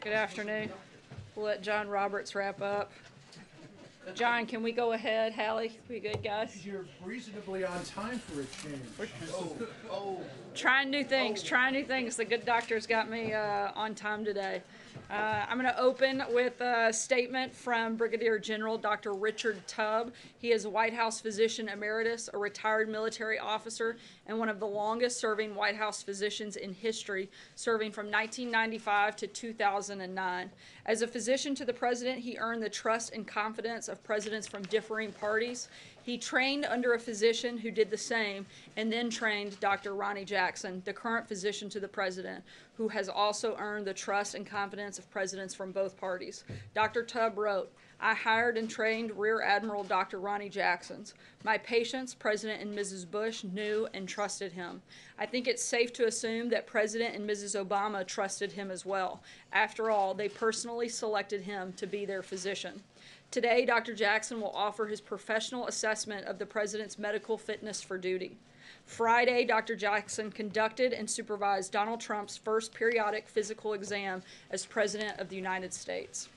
Good afternoon. We'll let John Roberts wrap up. John, can we go ahead? Hallie, we good, guys? You're reasonably on time for a change. Trying new things, The good doctor's got me on time today. I'm going to open with a statement from Brigadier General Dr. Richard Tubb. He is a White House physician emeritus, a retired military officer, and one of the longest serving White House physicians in history, serving from 1995 to 2009. As a physician to the president, he earned the trust and confidence of presidents from differing parties. He trained under a physician who did the same, and then trained Dr. Ronny Jackson, the current physician to the president, who has also earned the trust and confidence of presidents from both parties. Dr. Tubb wrote, "I hired and trained Rear Admiral Dr. Ronny Jackson. My patients, President and Mrs. Bush, knew and trusted him. I think it's safe to assume that President and Mrs. Obama trusted him as well. After all, they personally selected him to be their physician." Today, Dr. Jackson will offer his professional assessment of the president's medical fitness for duty. Friday, Dr. Jackson conducted and supervised Donald Trump's first periodic physical exam as President of the United States.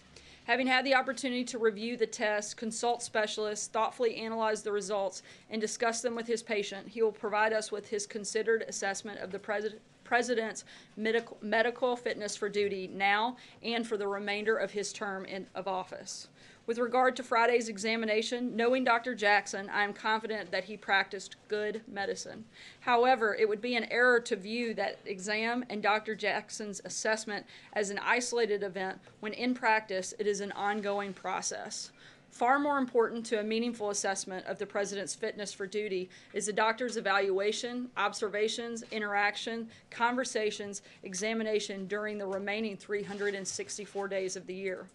Having had the opportunity to review the test, consult specialists, thoughtfully analyze the results, and discuss them with his patient, he will provide us with his considered assessment of the President's medical fitness for duty now and for the remainder of his term of office. With regard to Friday's examination, knowing Dr. Jackson, I am confident that he practiced good medicine. However, it would be an error to view that exam and Dr. Jackson's assessment as an isolated event when in practice it is an ongoing process. Far more important to a meaningful assessment of the president's fitness for duty is the doctor's evaluation, observations, interaction, conversations, examination during the remaining 364 days of the year.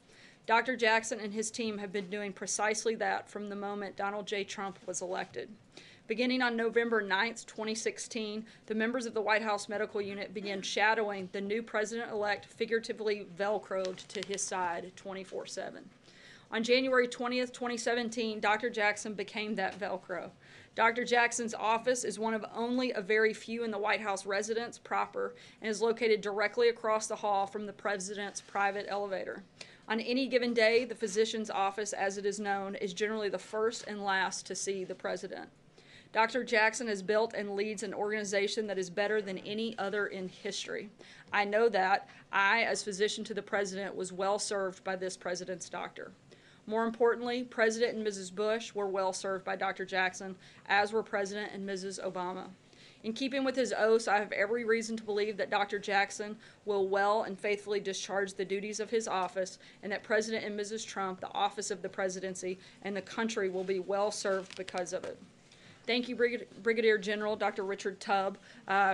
Dr. Jackson and his team have been doing precisely that from the moment Donald J. Trump was elected. Beginning on November 9, 2016, the members of the White House Medical Unit began shadowing the new president-elect, figuratively Velcroed to his side 24/7. On January 20th, 2017, Dr. Jackson became that Velcro. Dr. Jackson's office is one of only a very few in the White House residence proper and is located directly across the hall from the president's private elevator. On any given day, the physician's office, as it is known, is generally the first and last to see the president. Dr. Jackson has built and leads an organization that is better than any other in history. I know that I, as physician to the president, was well served by this president's doctor. More importantly, President and Mrs. Bush were well served by Dr. Jackson, as were President and Mrs. Obama. In keeping with his oaths, I have every reason to believe that Dr. Jackson will well and faithfully discharge the duties of his office, and that President and Mrs. Trump, the office of the presidency, and the country will be well served because of it. Thank you, Brigadier General Dr. Richard Tubb,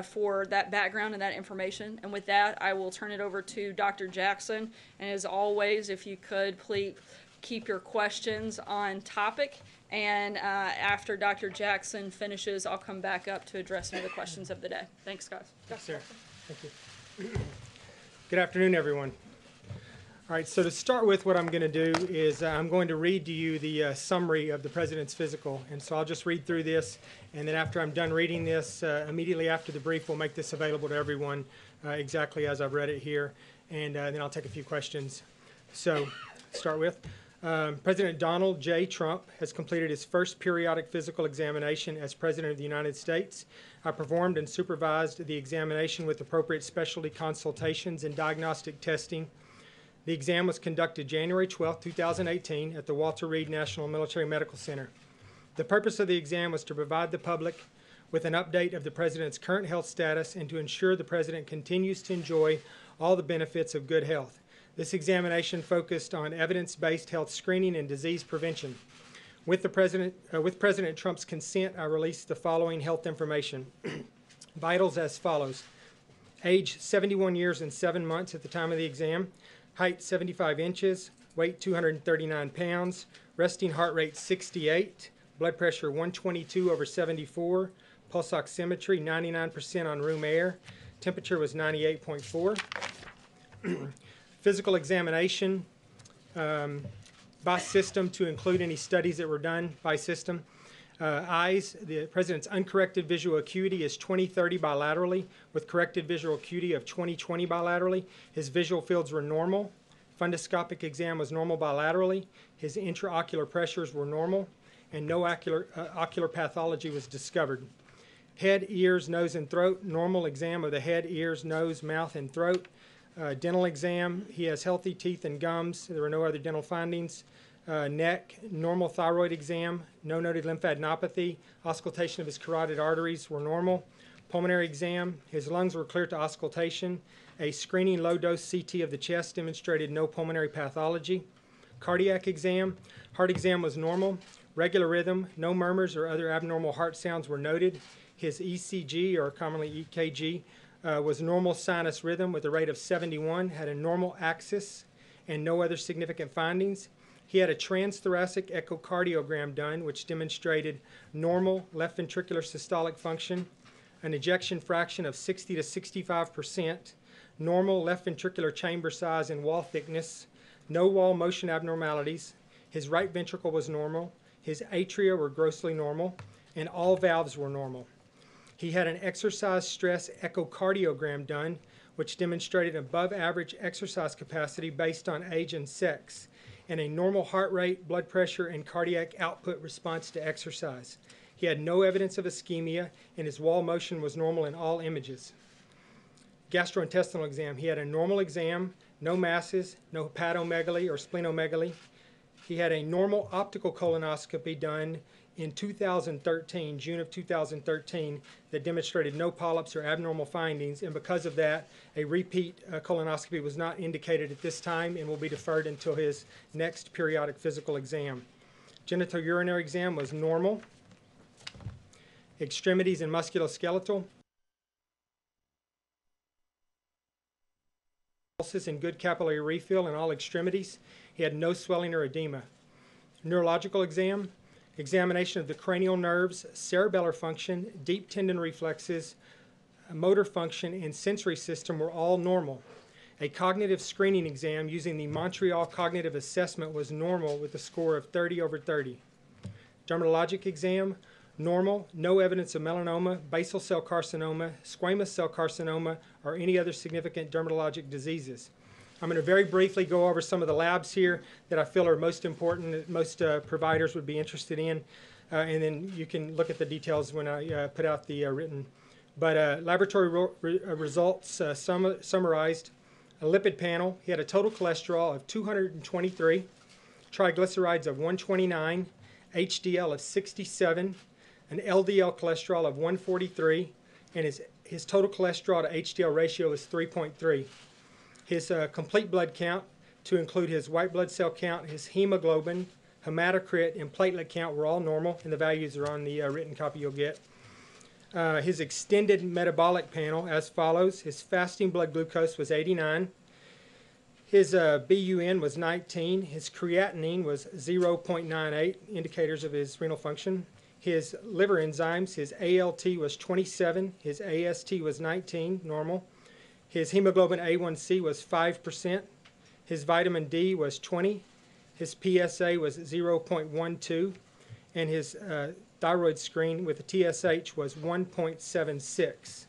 for that background and that information. And with that, I will turn it over to Dr. Jackson. And as always, if you could, please keep your questions on topic. And after Dr. Jackson finishes, I'll come back up to address some of the questions of the day. Thanks, guys. Yes, sir. Thank you. Good afternoon, everyone. All right, so to start with, what I'm going to do is I'm going to read to you the summary of the President's physical. And so I'll just read through this, and then after I'm done reading this, immediately after the brief, we'll make this available to everyone exactly as I've read it here, and then I'll take a few questions. So start with. President Donald J. Trump has completed his first periodic physical examination as President of the United States. I performed and supervised the examination with appropriate specialty consultations and diagnostic testing. The exam was conducted January 12, 2018 at the Walter Reed National Military Medical Center. The purpose of the exam was to provide the public with an update of the President's current health status and to ensure the President continues to enjoy all the benefits of good health. This examination focused on evidence-based health screening and disease prevention. With President Trump's consent, I released the following health information. Vitals as follows. Age 71 years and 7 months at the time of the exam. Height 75 inches. Weight 239 pounds. Resting heart rate 68. Blood pressure 122/74. Pulse oximetry 99% on room air. Temperature was 98.4. Physical examination by system to include any studies that were done by system. Eyes, the president's uncorrected visual acuity is 20/30 bilaterally with corrected visual acuity of 20/20 bilaterally. His visual fields were normal. Fundoscopic exam was normal bilaterally. His intraocular pressures were normal, and no ocular pathology was discovered. Head, ears, nose, and throat, normal exam of the head, ears, nose, mouth, and throat. Dental exam, he has healthy teeth and gums. There were no other dental findings. Neck, normal thyroid exam, no noted lymphadenopathy. Auscultation of his carotid arteries were normal. Pulmonary exam, his lungs were clear to auscultation. A screening low-dose CT of the chest demonstrated no pulmonary pathology. Cardiac exam, heart exam was normal. Regular rhythm, no murmurs or other abnormal heart sounds were noted. His ECG, or commonly EKG, was normal sinus rhythm with a rate of 71, had a normal axis, and no other significant findings. He had a transthoracic echocardiogram done, which demonstrated normal left ventricular systolic function, an ejection fraction of 60 to 65%, normal left ventricular chamber size and wall thickness, no wall motion abnormalities. His right ventricle was normal. His atria were grossly normal, and all valves were normal. He had an exercise stress echocardiogram done, which demonstrated above average exercise capacity based on age and sex, and a normal heart rate, blood pressure, and cardiac output response to exercise. He had no evidence of ischemia, and his wall motion was normal in all images. Gastrointestinal exam, he had a normal exam, no masses, no hepatomegaly or splenomegaly. He had a normal optical colonoscopy done in 2013, June of 2013, that demonstrated no polyps or abnormal findings, and because of that, a repeat colonoscopy was not indicated at this time and will be deferred until his next periodic physical exam. Genitourinary exam was normal. Extremities and musculoskeletal. Pulses and good capillary refill in all extremities. He had no swelling or edema. Neurological exam. Examination of the cranial nerves, cerebellar function, deep tendon reflexes, motor function, and sensory system were all normal. A cognitive screening exam using the Montreal Cognitive Assessment was normal with a score of 30/30. Dermatologic exam, normal, no evidence of melanoma, basal cell carcinoma, squamous cell carcinoma, or any other significant dermatologic diseases. I'm going to very briefly go over some of the labs here that I feel are most important, that most providers would be interested in, and then you can look at the details when I put out the written. But laboratory results summarized. A lipid panel, he had a total cholesterol of 223, triglycerides of 129, HDL of 67, an LDL cholesterol of 143, and his total cholesterol to HDL ratio is 3.3. His complete blood count, to include his white blood cell count, his hemoglobin, hematocrit, and platelet count were all normal, and the values are on the written copy you'll get. His extended metabolic panel as follows. His fasting blood glucose was 89. His BUN was 19. His creatinine was 0.98, indicators of his renal function. His liver enzymes, his ALT was 27. His AST was 19, normal. His hemoglobin A1C was 5%. His vitamin D was 20. His PSA was 0.12. And his thyroid screen with a TSH was 1.76.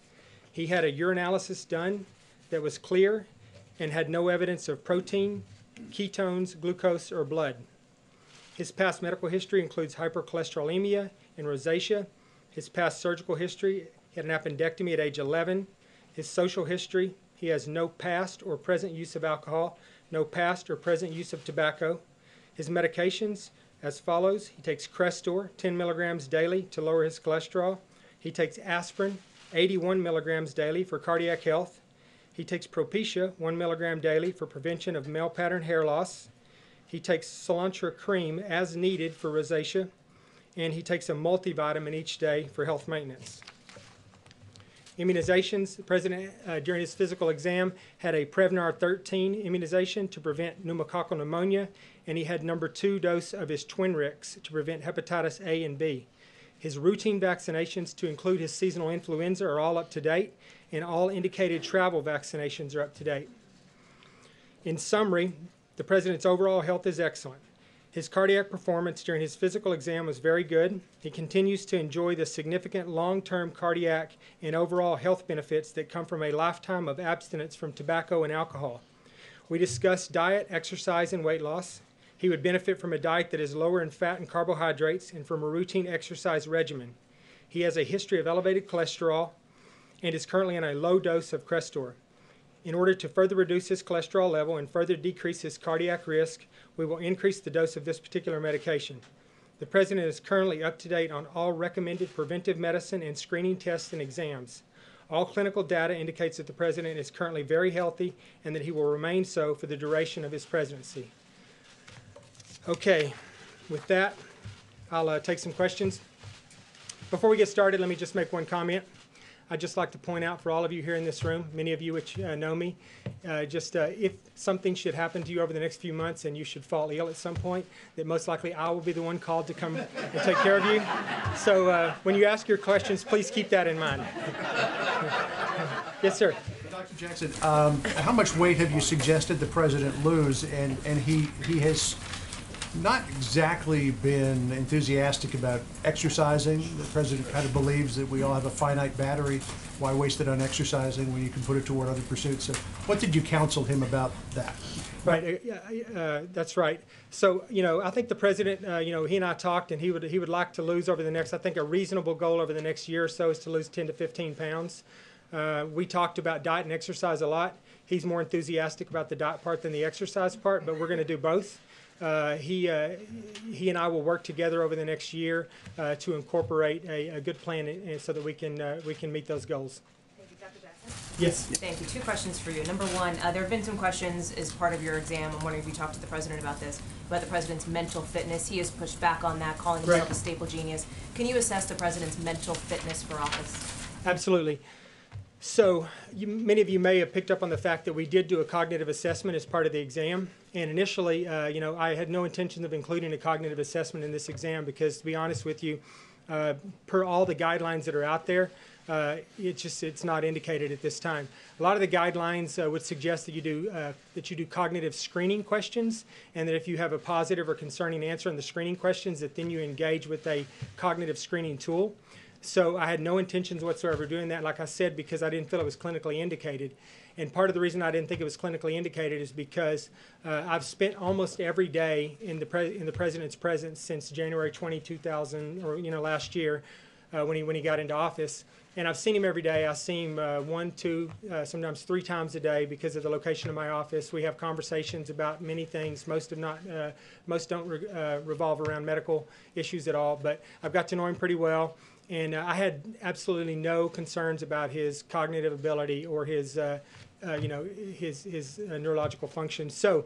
He had a urinalysis done that was clear and had no evidence of protein, ketones, glucose, or blood. His past medical history includes hypercholesterolemia and rosacea. His past surgical history, he had an appendectomy at age 11. His social history, he has no past or present use of alcohol, no past or present use of tobacco. His medications, as follows. He takes Crestor, 10 milligrams daily to lower his cholesterol. He takes aspirin, 81 milligrams daily for cardiac health. He takes Propecia, 1 milligram daily for prevention of male pattern hair loss. He takes Soolantra cream as needed for rosacea. And he takes a multivitamin each day for health maintenance. Immunizations, the president during his physical exam had a Prevnar 13 immunization to prevent pneumococcal pneumonia, and he had number 2 dose of his Twinrix to prevent hepatitis A and B. His routine vaccinations, to include his seasonal influenza, are all up to date, and all indicated travel vaccinations are up to date. In summary, the president's overall health is excellent. His cardiac performance during his physical exam was very good. He continues to enjoy the significant long-term cardiac and overall health benefits that come from a lifetime of abstinence from tobacco and alcohol. We discussed diet, exercise, and weight loss. He would benefit from a diet that is lower in fat and carbohydrates and from a routine exercise regimen. He has a history of elevated cholesterol and is currently on a low dose of Crestor. In order to further reduce his cholesterol level and further decrease his cardiac risk, we will increase the dose of this particular medication. The President is currently up to date on all recommended preventive medicine and screening tests and exams. All clinical data indicates that the President is currently very healthy and that he will remain so for the duration of his presidency. Okay, with that, I'll take some questions. Before we get started, let me just make one comment. I'd just like to point out for all of you here in this room, many of you which know me, if something should happen to you over the next few months and you should fall ill at some point, that most likely I will be the one called to come and take care of you. So when you ask your questions, please keep that in mind. Yes, sir. Dr. Jackson, how much weight have you suggested the President lose? And he has not exactly been enthusiastic about exercising. The President kind of believes that we all have a finite battery. Why waste it on exercising when you can put it toward other pursuits? So what did you counsel him about that? Right, that's right. So, I think the President, he and I talked, and he would like to lose over the next, I think a reasonable goal over the next year or so is to lose 10 to 15 pounds. We talked about diet and exercise a lot. He's more enthusiastic about the diet part than the exercise part, but we're going to do both. He and I will work together over the next year to incorporate a good plan so that we can meet those goals. Thank you, Dr. Jackson. Yes. Thank you. Two questions for you. Number one, there have been some questions as part of your exam. I'm wondering if you talked to the President about this, about the President's mental fitness. He has pushed back on that, calling himself a staple genius. Can you assess the President's mental fitness for office? Absolutely. So many of you may have picked up on the fact that we did do a cognitive assessment as part of the exam. And initially, I had no intention of including a cognitive assessment in this exam because, to be honest with you, per all the guidelines that are out there, it's not indicated at this time. A lot of the guidelines would suggest that you do cognitive screening questions, and that if you have a positive or concerning answer in the screening questions, that then you engage with a cognitive screening tool. So I had no intentions whatsoever of doing that, like I said, because I didn't feel it was clinically indicated. And part of the reason I didn't think it was clinically indicated is because I've spent almost every day in the President's presence since January 20, 2000, or last year, when he got into office. And I've seen him every day. I see him 1, 2, sometimes 3 times a day because of the location of my office. We have conversations about many things. Most don't revolve around medical issues at all. But I've got to know him pretty well. And I had absolutely no concerns about his cognitive ability or his neurological function. So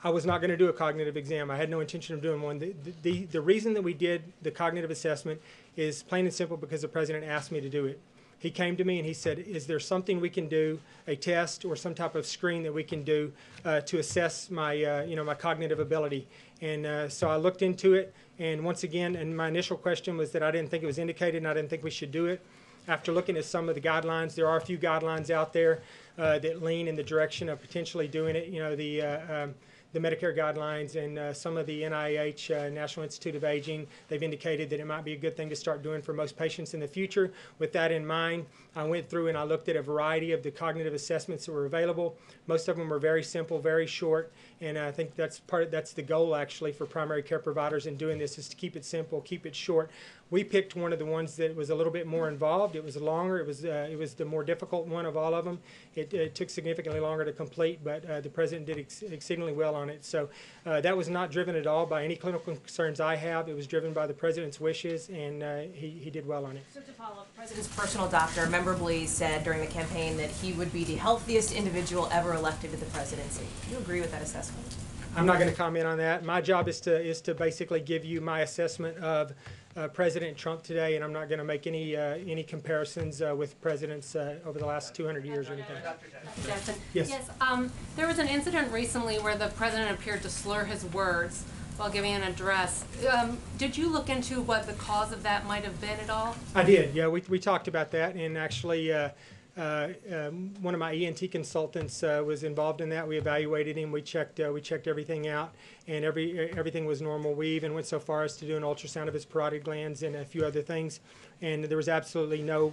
I was not going to do a cognitive exam. I had no intention of doing one. The reason that we did the cognitive assessment is plain and simple because the President asked me to do it. He came to me and he said, is there something we can do, a test or some type of screen that we can do to assess my, my cognitive ability? And so I looked into it. And once again, and my initial question was that I didn't think it was indicated and I didn't think we should do it. After looking at some of the guidelines, there are a few guidelines out there that lean in the direction of potentially doing it. The Medicare guidelines and some of the NIH, National Institute of Aging, they've indicated that it might be a good thing to start doing for most patients in the future. With that in mind, I went through and I looked at a variety of the cognitive assessments that were available. Most of them were very simple, very short, and I think that's the goal actually for primary care providers in doing this is to keep it simple, keep it short. We picked one of the ones that was a little bit more involved. It was longer. It was the more difficult one of all of them. It took significantly longer to complete, but the President did exceedingly well on it. So that was not driven at all by any clinical concerns I have. It was driven by the President's wishes, and he did well on it. So to follow up, the President's personal doctor memorably said during the campaign that he would be the healthiest individual ever elected to the presidency. Do you agree with that assessment? I'm not going to comment on that. My job is to basically give you my assessment of President Trump today, and I'm not going to make any comparisons with presidents over the last 200 years or anything. Dr. Jackson. Yes. There was an incident recently where the president appeared to slur his words while giving an address. Did you look into what the cause of that might have been at all? I did. Yeah, we talked about that, and actually one of my ENT consultants was involved in that. We evaluated him. We checked everything out, and everything was normal. We even went so far as to do an ultrasound of his parotid glands and a few other things, and there was absolutely no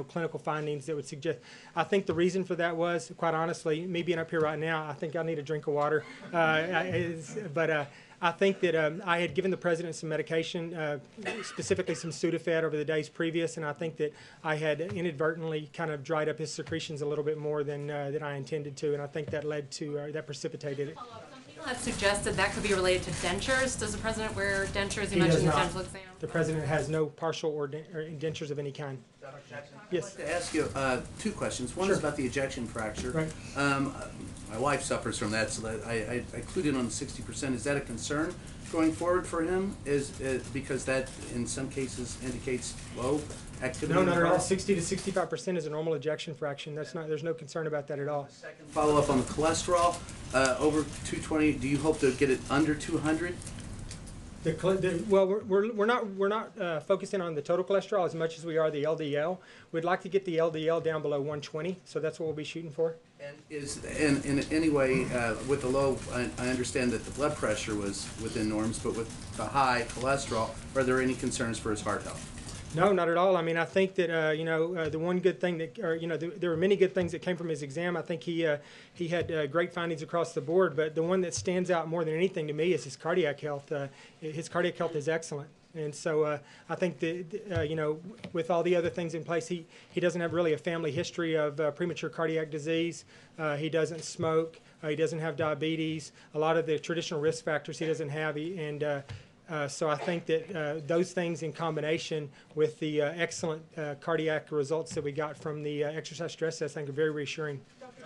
clinical findings that would suggest. I think the reason for that was, quite honestly, me being up here right now, I think I need a drink of water. I think that I had given the president some medication, specifically some Sudafed over the days previous, and I think that I had inadvertently kind of dried up his secretions a little bit more than I intended to, and I think that led to, that precipitated it. Some people have suggested that could be related to dentures. Does the president wear dentures? He You does mentioned the not. dental exam. The president has no partial or dentures of any kind. Yes. I'd like to ask you two questions. One Sure. is about the ejection fracture. Right. My wife suffers from that, so that I clued in on the 60%. Is that a concern going forward for him? Is because that in some cases indicates low activity? No, in the not at all. heart? 60 to 65% is a normal ejection fraction. There's no concern about that at all. Second follow up on the cholesterol over 220. Do you hope to get it under 200? Well, we're not focusing on the total cholesterol as much as we are the LDL. We'd like to get the LDL down below 120, so that's what we'll be shooting for. And is in any way with the low, I understand that the blood pressure was within norms, but with the high cholesterol, are there any concerns for his heart health? No, not at all. I mean, I think that the one good thing that, there were many good things that came from his exam. I think he had great findings across the board, but the one that stands out more than anything to me is his cardiac health. His cardiac health is excellent. And so I think that, with all the other things in place, he doesn't have really a family history of premature cardiac disease. He doesn't smoke. He doesn't have diabetes. A lot of the traditional risk factors he doesn't have. So I think that those things in combination with the excellent cardiac results that we got from the exercise stress test, I think are very reassuring. Dr.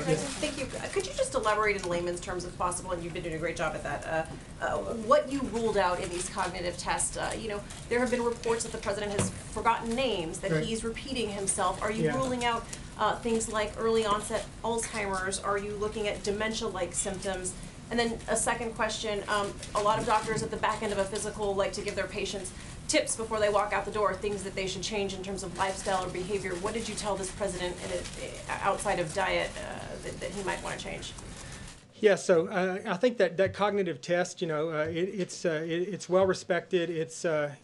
Jackson, thank you. Could you just elaborate in layman's terms if possible, and you've been doing a great job at that, what you ruled out in these cognitive tests? There have been reports that the president has forgotten names, that Right. he's repeating himself. Are you Yeah. ruling out things like early onset Alzheimer's? Are you looking at dementia-like symptoms? And then a second question, a lot of doctors at the back end of a physical like to give their patients tips before they walk out the door, things that they should change in terms of lifestyle or behavior. What did you tell this president outside of diet that he might want to change? Yeah, so I think that cognitive test, it's well respected. It's a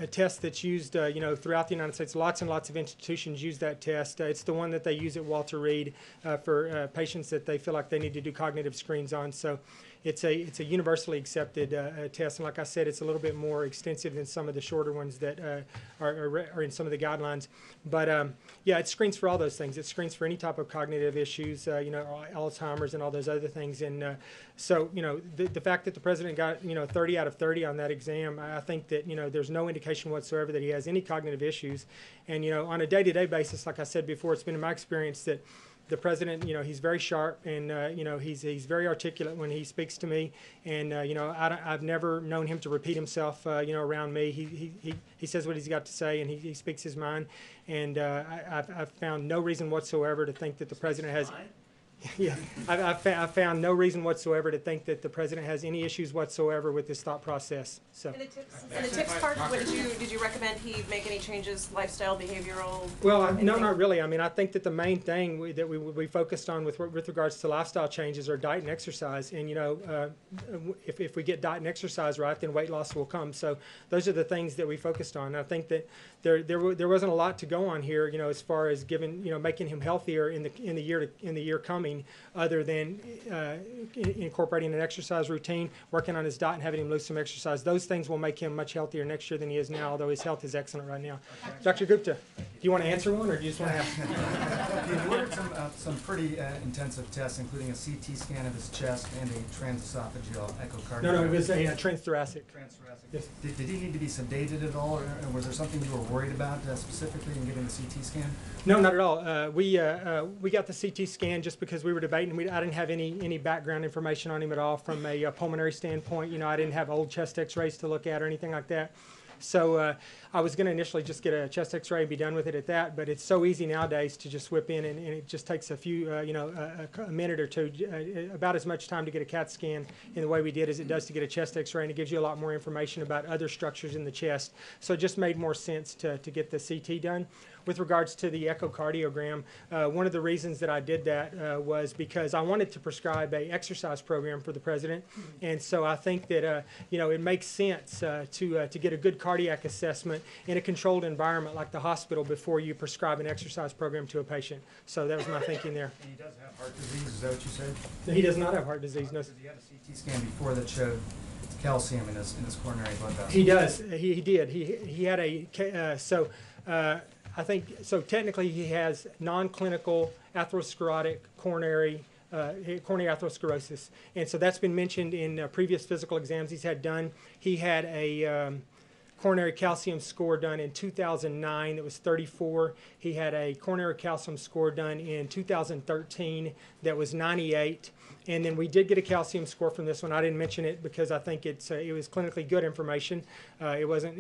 test that's used, throughout the United States. Lots and lots of institutions use that test. It's the one that they use at Walter Reed for patients that they feel like they need to do cognitive screens on. So it's a universally accepted test, and like I said, it's a little bit more extensive than some of the shorter ones that are in some of the guidelines. But yeah, it screens for all those things. It screens for any type of cognitive issues, Alzheimer's and all those other things. And so the fact that the president got 30 out of 30 on that exam, I think that there's no indication whatsoever that he has any cognitive issues. And on a day-to-day basis, like I said before, it's been in my experience that the president, he's very sharp, and he's very articulate when he speaks to me, and I've never known him to repeat himself, around me. He says what he's got to say, and he speaks his mind, and I've found no reason whatsoever to think that the president has. Yeah, I've found no reason whatsoever to think that the president has any issues whatsoever with this thought process. So. In the tips part, what did you recommend he make any changes, lifestyle, behavioral? Well, no, not really. I mean, I think that the main thing that we focused on with regards to lifestyle changes are diet and exercise. And if we get diet and exercise right, then weight loss will come. So those are the things that we focused on. And I think that there wasn't a lot to go on here, as far as making him healthier in the year coming, other than incorporating an exercise routine, working on his diet, and having him lose some exercise. Those things will make him much healthier next year than he is now, although his health is excellent right now. Dr. Gupta, do you want to answer one, or do you just want to ask? He ordered some pretty intensive tests, including a CT scan of his chest and a transesophageal echocardiogram. No, it was a transthoracic. Transthoracic. Yes. Did he need to be sedated at all, or was there something you were worried about specifically in getting the CT scan? No, not at all. We got the CT scan just because we were debating. I didn't have any background information on him at all from a pulmonary standpoint. I didn't have old chest X-rays to look at or anything like that. So I was going to initially just get a chest X-ray and be done with it at that, but it's so easy nowadays to just whip in, and it just takes a few, a minute or two, about as much time to get a CAT scan in the way we did as it does to get a chest X-ray, and it gives you a lot more information about other structures in the chest. So it just made more sense to get the CT done. With regards to the echocardiogram, one of the reasons that I did that was because I wanted to prescribe a exercise program for the president, and so I think that it makes sense to get a good cardiac assessment in a controlled environment like the hospital before you prescribe an exercise program to a patient. So that was my thinking there. And he does have heart disease, is that what you said? He does not have heart disease. No. He had a CT scan before that showed calcium in his coronary blood vessel. He does. He did. He had a I think so. Technically, he has non-clinical atherosclerotic coronary atherosclerosis, and so that's been mentioned in previous physical exams he's had done. He had a coronary calcium score done in 2009 that was 34. He had a coronary calcium score done in 2013 that was 98. And then we did get a calcium score from this one. I didn't mention it because I think it was clinically good information. It wasn't,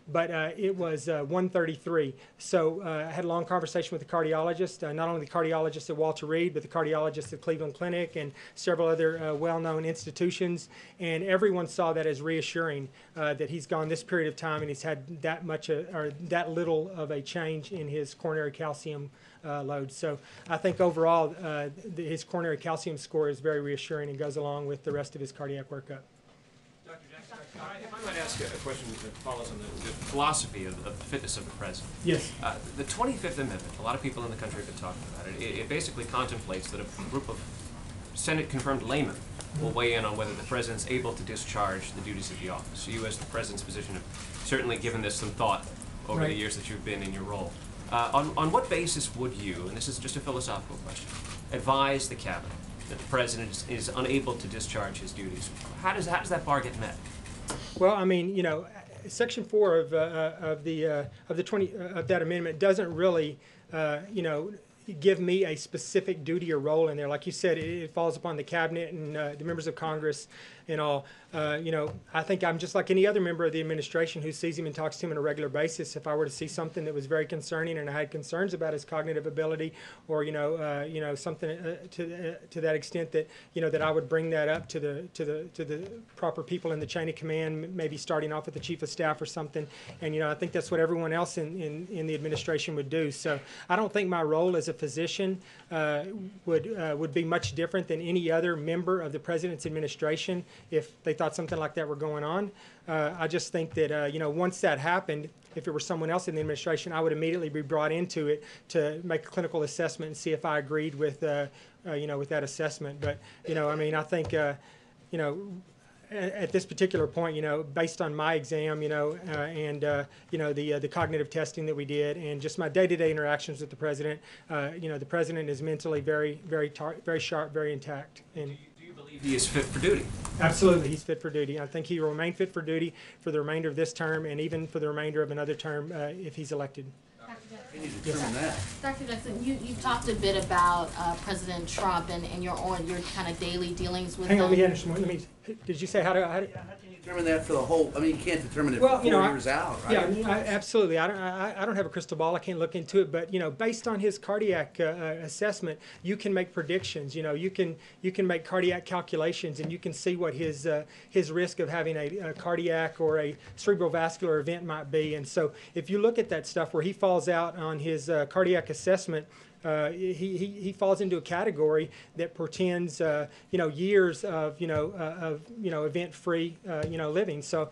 but it was 133. So I had a long conversation with the cardiologist, not only the cardiologist at Walter Reed, but the cardiologist at Cleveland Clinic and several other well-known institutions. And everyone saw that as reassuring that he's gone this period of time and he's had that much or that little of a change in his coronary calcium load. So I think overall his coronary calcium score is very reassuring and goes along with the rest of his cardiac workup. Dr. Jackson, if I might ask a question that follows on the philosophy of the fitness of the president. Yes. The 25th Amendment, a lot of people in the country have been talking about it. It basically contemplates that a group of Senate-confirmed laymen will weigh in on whether the president's able to discharge the duties of the office. You, as the president's position, have certainly given this some thought over the years that you've been in your role. On what basis would you, and this is just a philosophical question, advise the cabinet that the president is unable to discharge his duties? How does that bar get met? Well, I mean, Section 4 of that amendment doesn't really, give me a specific duty or role in there. Like you said, it falls upon the cabinet and the members of Congress and all. I think I'm just like any other member of the administration who sees him and talks to him on a regular basis. If I were to see something that was very concerning and I had concerns about his cognitive ability, or something to that extent that that I would bring that up to the proper people in the chain of command, maybe starting off with the chief of staff or something. And I think that's what everyone else in the administration would do. So I don't think my role as a physician would be much different than any other member of the president's administration if they thought something like that were going on. I just think that once that happened, if it were someone else in the administration, I would immediately be brought into it to make a clinical assessment and see if I agreed with with that assessment. But I think at this particular point, based on my exam, and the cognitive testing that we did, and just my day-to-day interactions with the president, the president is mentally very, very, very sharp, very intact. And Do you believe he is fit for duty? absolutely, he's fit for duty. I think he will remain fit for duty for the remainder of this term, and even for the remainder of another term if he's elected. Can you determine that? Dr. Jackson, you talked a bit about President Trump and your kind of daily dealings with Hang on, him. let me did you say how to How can you determine that for the whole, you can't determine it Well, 4 years out, right? Yeah, absolutely. I don't have a crystal ball. I can't look into it, but based on his cardiac assessment, you can make predictions. You can make cardiac calculations, and you can see what his risk of having a cardiac or a cerebrovascular event might be. And so, if you look at that stuff where he falls out on his cardiac assessment, he falls into a category that portends years of event-free living. So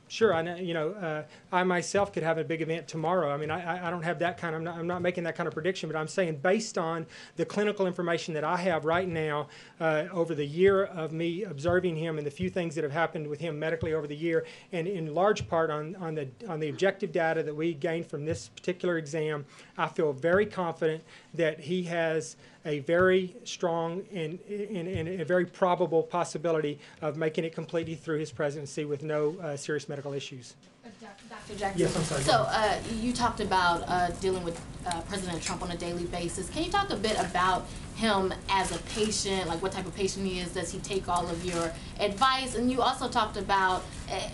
sure, I know I myself could have a big event tomorrow. I don't have that kind of, I'm not making that kind of prediction, but I'm saying based on the clinical information that I have right now over the year of me observing him and the few things that have happened with him medically over the year, and in large part on the objective data that we gained from this particular exam, I feel very confident that he has a very strong and a very probable possibility of making it completely through his presidency with no serious medical issues. Dr. Jackson. Yes, I'm sorry. So you talked about dealing with President Trump on a daily basis. Can you talk a bit about him as a patient, like what type of patient he is. Does he take all of your advice? And you also talked about,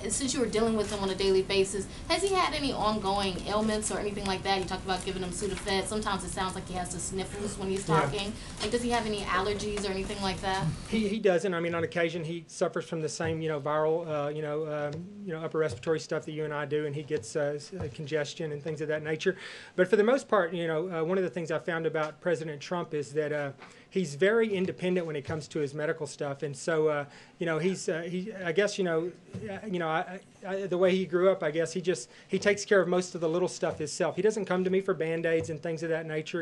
since you were dealing with him on a daily basis, has he had any ongoing ailments or anything like that? You talked about giving him Sudafed. Sometimes it sounds like he has the sniffles when he's talking. Like, does he have any allergies or anything like that? He doesn't. I mean, on occasion he suffers from the same, viral, upper respiratory stuff that you and I do, and he gets congestion and things of that nature. But for the most part, one of the things I found about President Trump is that he's very independent when it comes to his medical stuff, and so I guess the way he grew up, I guess he takes care of most of the little stuff himself. He doesn't come to me for Band-Aids and things of that nature,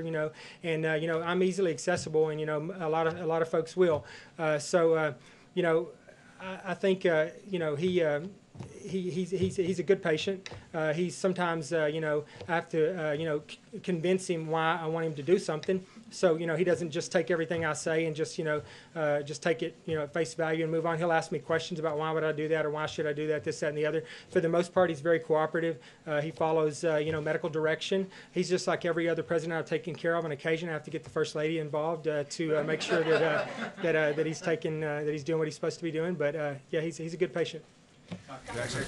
and I'm easily accessible, and a lot of folks will. I think he's a good patient. He's sometimes I have to convince him why I want him to do something. So he doesn't just take everything I say and just take it at face value and move on. He'll ask me questions about why would I do that or why should I do that, this, that, and the other. For the most part, he's very cooperative. He follows medical direction. He's just like every other president I've taken care of. On occasion, I have to get the First Lady involved to make sure that he's doing what he's supposed to be doing. But yeah, he's a good patient. Jackson,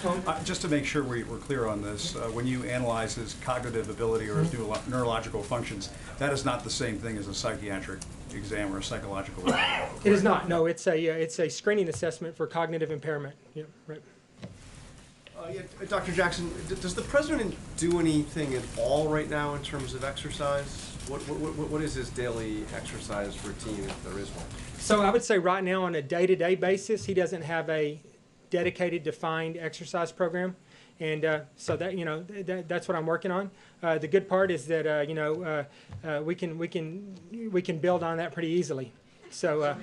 just to make sure we're clear on this, when you analyze his cognitive ability or his neurological functions, that is not the same thing as a psychiatric exam or a psychological exam. It is not. No, it's a screening assessment for cognitive impairment. Yeah, right. Dr. Jackson, does the president do anything at all right now in terms of exercise? What is his daily exercise routine, if there is one? So I would say right now on a day-to-day basis, he doesn't have a dedicated, defined exercise program, and so that that's what I'm working on. The good part is that we can build on that pretty easily. So,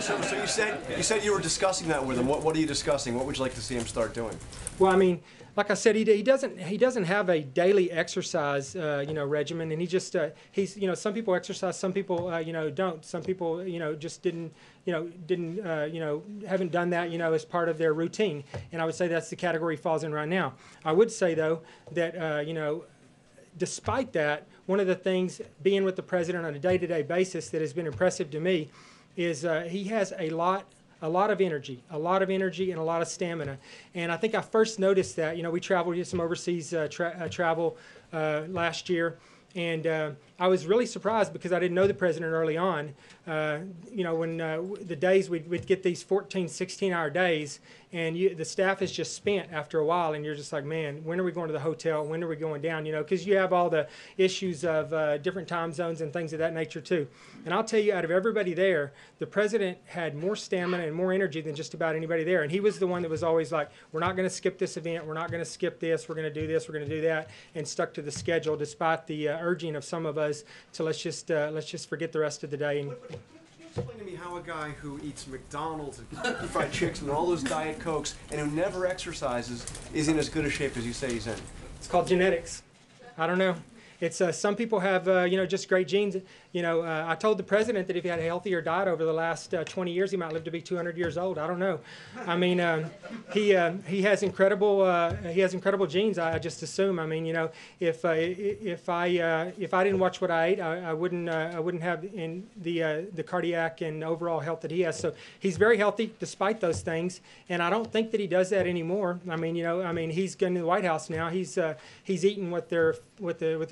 so you said you were discussing that with him. What are you discussing? What would you like to see him start doing? Well, I mean, like I said, he doesn't have a daily exercise regimen, and he's some people exercise, some people don't. Some people just haven't done that as part of their routine, and I would say that's the category he falls in right now. I would say though that despite that, one of the things being with the president on a day-to-day basis that has been impressive to me is he has a lot of energy, and a lot of stamina. And I think I first noticed that, we traveled, we did some overseas travel last year, and I was really surprised because I didn't know the president early on. When the days we'd get these 14, 16-hour days, and the staff is just spent after a while, and you're just like, man, when are we going to the hotel? When are we going down? Because you have all the issues of different time zones and things of that nature too. And I'll tell you, out of everybody there, the president had more stamina and more energy than just about anybody there. And he was the one that was always like, we're not going to skip this event, we're not going to skip this, we're going to do this, we're going to do that, and stuck to the schedule despite the urging of some of us to let's just forget the rest of the day. And explain to me how a guy who eats McDonald's and Kentucky Fried Chicken and all those Diet Cokes and who never exercises is in as good a shape as you say he's in? It's called genetics. I don't know. It's some people have just great genes. I told the president that if he had a healthier diet over the last 20 years, he might live to be 200 years old. I don't know. I mean, he has incredible genes. I just assume. I mean, if I didn't watch what I ate, I wouldn't have in the cardiac and overall health that he has. So he's very healthy despite those things, and I don't think that he does that anymore. I mean, he's going to the White House now. He's eating what the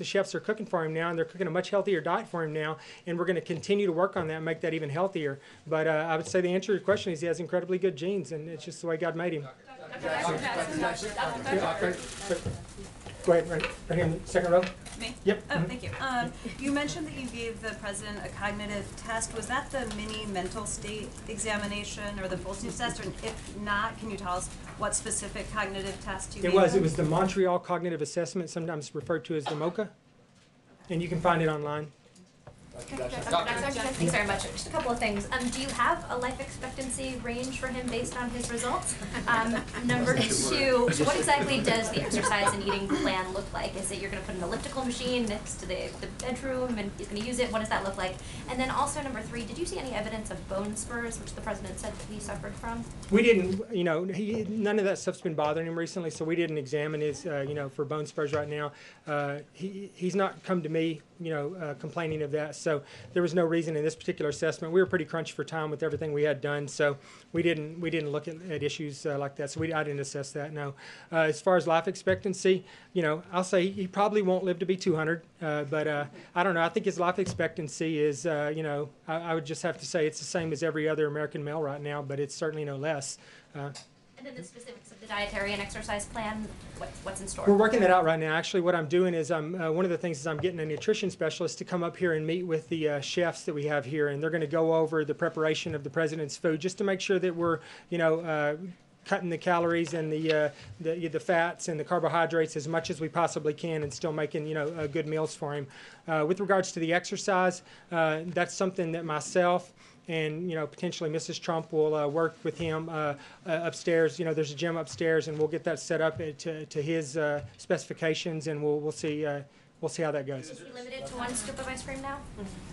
chefs are cooking for him now, and they're cooking a much healthier diet for him now, and we're going to continue to work on that and make that even healthier. But I would say the answer to your question is he has incredibly good genes, and it's just the way God made him. Go ahead, right here in the second row. Me? Yep. Oh, thank you. You mentioned that you gave the president a cognitive test. Was that the mini mental state examination or the Folsom test? Or if not, can you tell us what specific cognitive test you gave? It was the Montreal Cognitive Assessment, sometimes referred to as the MoCA, and you can find it online. Thanks very much. Just a couple of things. Do you have a life expectancy range for him based on his results? Number two, what exactly does the exercise and eating plan look like? Is it you're going to put an elliptical machine next to the bedroom and he's going to use it? What does that look like? And then also number three, did you see any evidence of bone spurs, which the president said that he suffered from? We didn't, none of that stuff's been bothering him recently, so we didn't examine his, for bone spurs right now. He's not come to me, complaining of that. So there was no reason in this particular assessment. We were pretty crunched for time with everything we had done, so we didn't look at issues like that. So I didn't assess that. No. As far as life expectancy, you know, I'll say he probably won't live to be 200, but I don't know. I think his life expectancy is, you know, I would just have to say it's the same as every other American male right now, but it's certainly no less. And then the specifics of the dietary and exercise plan, what's in store? We're working that out right now. Actually, what I'm doing is one of the things is I'm getting a nutrition specialist to come up here and meet with the chefs that we have here, and they're going to go over the preparation of the president's food just to make sure that we're, you know, cutting the calories and the fats and the carbohydrates as much as we possibly can, and still making, you know, good meals for him. With regards to the exercise, that's something that myself and, you know, potentially Mrs. Trump will work with him upstairs. You know, there's a gym upstairs, and we'll get that set up to his specifications, and we'll see how that goes. Is he limited to one scoop of ice cream now?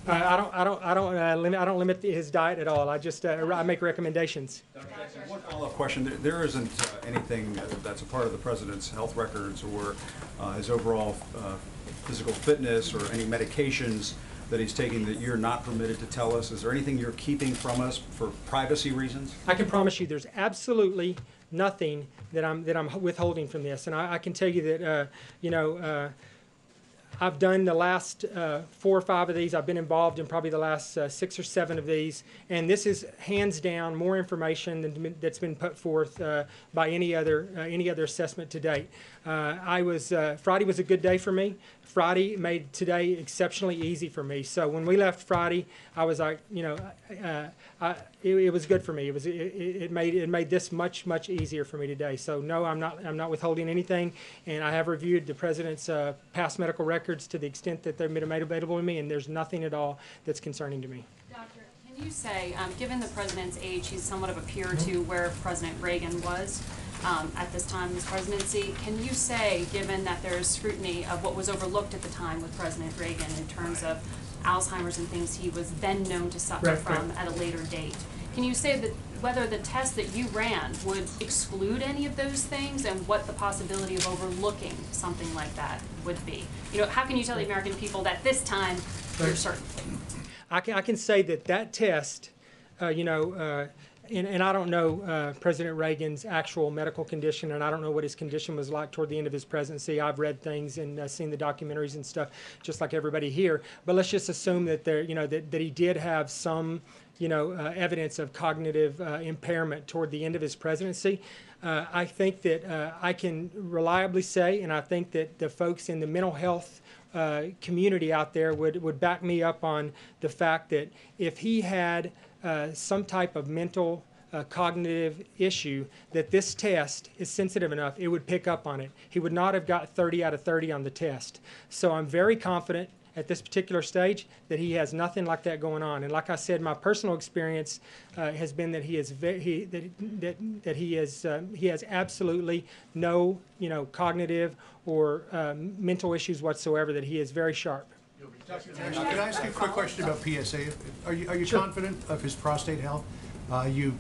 I don't limit his diet at all. I just I make recommendations. Dr. Jackson, one follow-up question. There isn't anything that's a part of the president's health records or his overall physical fitness or any medications that he's taking that you're not permitted to tell us? Is there anything you're keeping from us for privacy reasons? I can promise you there's absolutely nothing that I'm withholding from this. And I can tell you that, you know, I've done the last 4 or 5 of these. I've been involved in probably the last 6 or 7 of these, and this is hands down more information that's been put forth by any other assessment to date. Friday was a good day for me. Friday made today exceptionally easy for me. So when we left Friday, I was like, you know, it was good for me. It made this much easier for me today. So no, I'm not withholding anything, and I have reviewed the president's past medical records to the extent that they've been made available to me, and there's nothing at all that's concerning to me. Doctor, can you say, given the president's age, he's somewhat of a peer to where President Reagan was at this time of his presidency. Can you say, given that there's scrutiny of what was overlooked at the time with President Reagan in terms of Alzheimer's and things he was then known to suffer from at a later date, can you say that whether the test that you ran would exclude any of those things, and what the possibility of overlooking something like that would be? You know, how can you tell the American people that this time you're certain? I can say that test, you know, and I don't know President Reagan's actual medical condition, and I don't know what his condition was like toward the end of his presidency. I've read things and seen the documentaries and stuff, just like everybody here. But let's just assume that there, you know, that he did have some, you know, evidence of cognitive impairment toward the end of his presidency. I think that I can reliably say, and I think that the folks in the mental health community out there would back me up on the fact that if he had some type of mental cognitive issue, that this test is sensitive enough, it would pick up on it. He would not have got 30 out of 30 on the test. So I'm very confident at this particular stage that he has nothing like that going on. And like I said, my personal experience has been that he has absolutely no, you know, cognitive or mental issues whatsoever. That he is very sharp. Dr. Jackson, can I ask you a quick question about PSA? Are you sure. Confident of his prostate health? You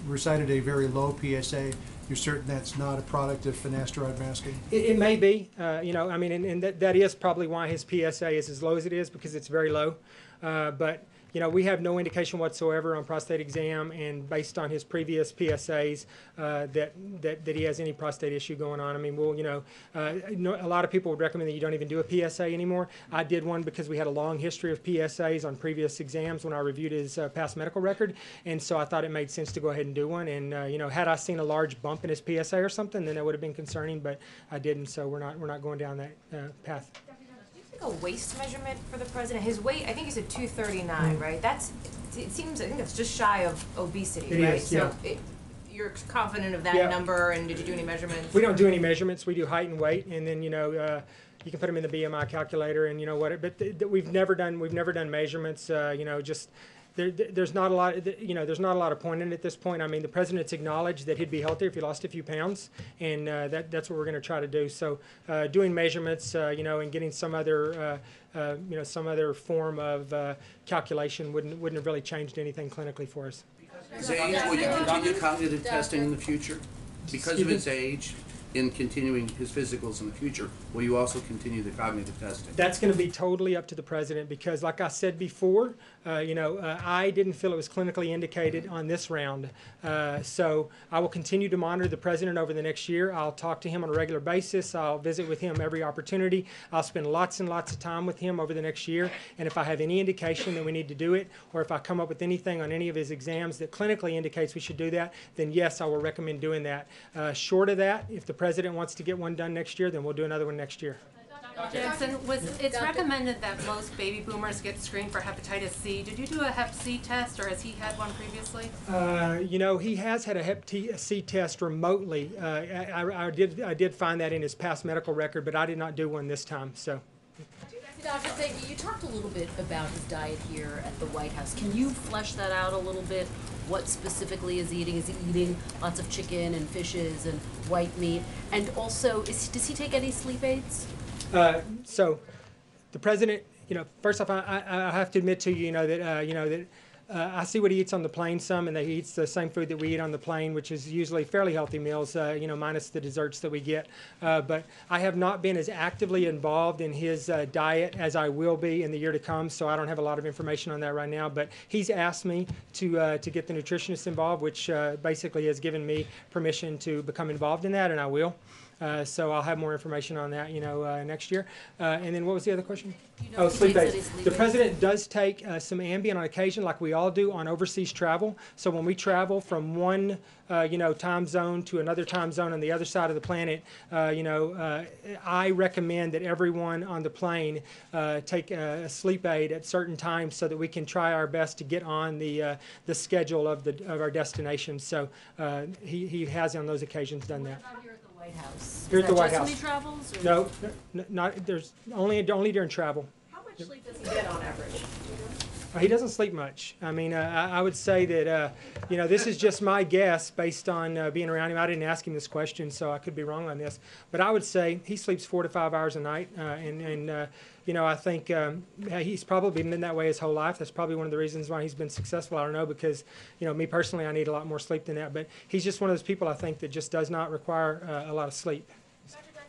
recited a very low PSA. You're certain that's not a product of finasteride masking? It may be. You know, I mean, and that is probably why his PSA is as low as it is, because it's very low. But you know, we have no indication whatsoever on prostate exam, and based on his previous PSAs, that he has any prostate issue going on. I mean, well, you know, a lot of people would recommend that you don't even do a PSA anymore. I did one because we had a long history of PSAs on previous exams when I reviewed his past medical record, and so I thought it made sense to go ahead and do one. And you know, had I seen a large bump in his PSA or something, then that would have been concerning, but I didn't. So we're not going down that path. A waist measurement for the president. His weight, I think he said 239, right? It seems, I think it's just shy of obesity, it right? Is, yeah. So you're confident of that number, and did you do any measurements? We don't do any measurements. We do height and weight, and then, you know, you can put them in the BMI calculator, and you know what, but we've never done measurements, you know, just there's not a lot, you know, there's not a lot of point in it at this point. I mean, the president's acknowledged that he'd be healthier if he lost a few pounds, and that's what we're going to try to do. So doing measurements, you know, and getting some other, you know, some other form of calculation wouldn't have really changed anything clinically for us. His age, will you continue cognitive testing in the future? Because of his age, in continuing his physicals in the future, will you also continue the cognitive testing? That's going to be totally up to the president because, like I said before, I didn't feel it was clinically indicated on this round. So I will continue to monitor the president over the next year. I'll talk to him on a regular basis. I'll visit with him every opportunity. I'll spend lots and lots of time with him over the next year. And if I have any indication that we need to do it, or if I come up with anything on any of his exams that clinically indicates we should do that, then yes, I will recommend doing that. Short of that, if the president wants to get one done next year, then we'll do another one next year. Jackson, it's recommended that most baby boomers get screened for hepatitis C. Did you do a hep C test, or has he had one previously? He has had a hep C test remotely. I did find that in his past medical record, but I did not do one this time. So. Dr. Fahey, you talked a little bit about his diet here at the White House. Can you flesh that out a little bit? What specifically is he eating? Is he eating lots of chicken and fishes and white meat? And also, does he take any sleep aids? So, the president, first off, I have to admit to you, that I see what he eats on the plane some, and that he eats the same food that we eat on the plane, which is usually fairly healthy meals, minus the desserts that we get. But I have not been as actively involved in his diet as I will be in the year to come, so I don't have a lot of information on that right now. But he's asked me to get the nutritionist involved, which basically has given me permission to become involved in that, and I will. So I'll have more information on that, next year. And then what was the other question? Sleep aids. The president does take some Ambien on occasion, like we all do on overseas travel. So when we travel from one, time zone to another time zone on the other side of the planet, I recommend that everyone on the plane take a sleep aid at certain times so that we can try our best to get on the schedule of our destination. So he has on those occasions done that. White House. Here at the White House. When he travels? Or? No, not. There's only during travel. How much sleep does he get on average? He doesn't sleep much. I mean, I would say that this is just my guess based on being around him. I didn't ask him this question, so I could be wrong on this. But I would say he sleeps 4 to 5 hours a night, I think he's probably been that way his whole life. That's probably one of the reasons why he's been successful. I don't know, because me personally, I need a lot more sleep than that. But he's just one of those people, I think, that just does not require a lot of sleep.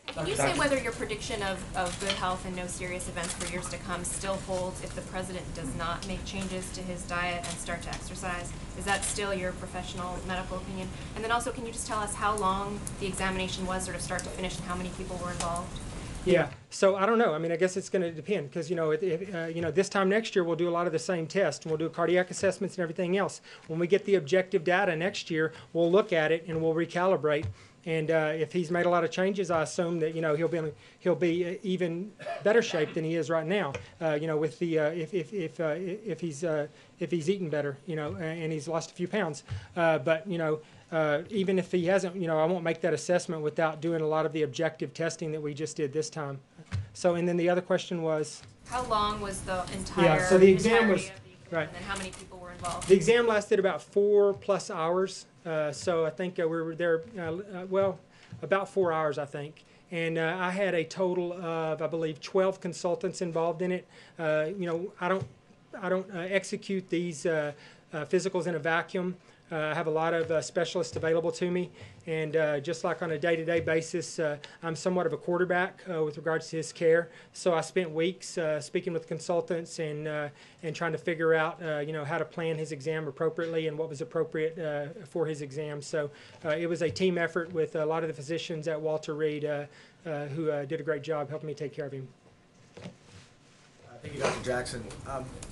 Can you say whether your prediction of good health and no serious events for years to come still holds if the president does not make changes to his diet and start to exercise? Is that still your professional medical opinion? And then also, can you just tell us how long the examination was, sort of start to finish, and how many people were involved? Yeah, so I don't know. I mean, I guess it's going to depend because, this time next year we'll do a lot of the same tests. We'll do cardiac assessments and everything else. When we get the objective data next year, we'll look at it and we'll recalibrate. And if he's made a lot of changes, I assume that he'll be even better shape than he is right now. With the if he's eaten better, and he's lost a few pounds. But even if he hasn't, I won't make that assessment without doing a lot of the objective testing that we just did this time. So, and then the other question was, how long was the entire? Yeah. So the exam was right. And then how many people were involved? The exam lasted about 4+ hours. So I think we were there, about 4 hours, I think. And I had a total of, I believe, 12 consultants involved in it. I don't execute these physicals in a vacuum. I have a lot of specialists available to me, and just like on a day-to-day basis, I'm somewhat of a quarterback with regards to his care. So I spent weeks speaking with consultants and trying to figure out, how to plan his exam appropriately and what was appropriate for his exam. So it was a team effort with a lot of the physicians at Walter Reed who did a great job helping me take care of him. Thank you, Dr. Jackson.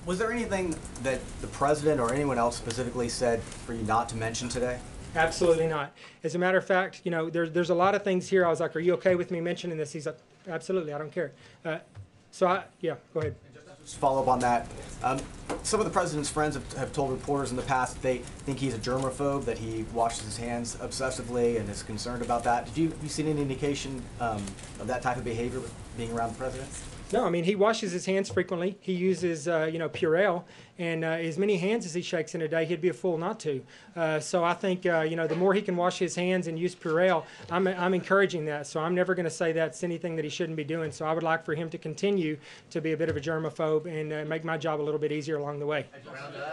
Was there anything that the president or anyone else specifically said for you not to mention today? Absolutely not. As a matter of fact, there's a lot of things here. I was like, "Are you okay with me mentioning this?" He's like, "Absolutely, I don't care." Go ahead. Just follow up on that. Some of the president's friends have told reporters in the past that they think he's a germaphobe, that he washes his hands obsessively and is concerned about that. Have you seen any indication of that type of behavior being around the president? No, I mean, he washes his hands frequently. He uses, Purell, and as many hands as he shakes in a day, he'd be a fool not to. So I think, the more he can wash his hands and use Purell, I'm encouraging that. So I'm never going to say that's anything that he shouldn't be doing. So I would like for him to continue to be a bit of a germaphobe and make my job a little bit easier along the way.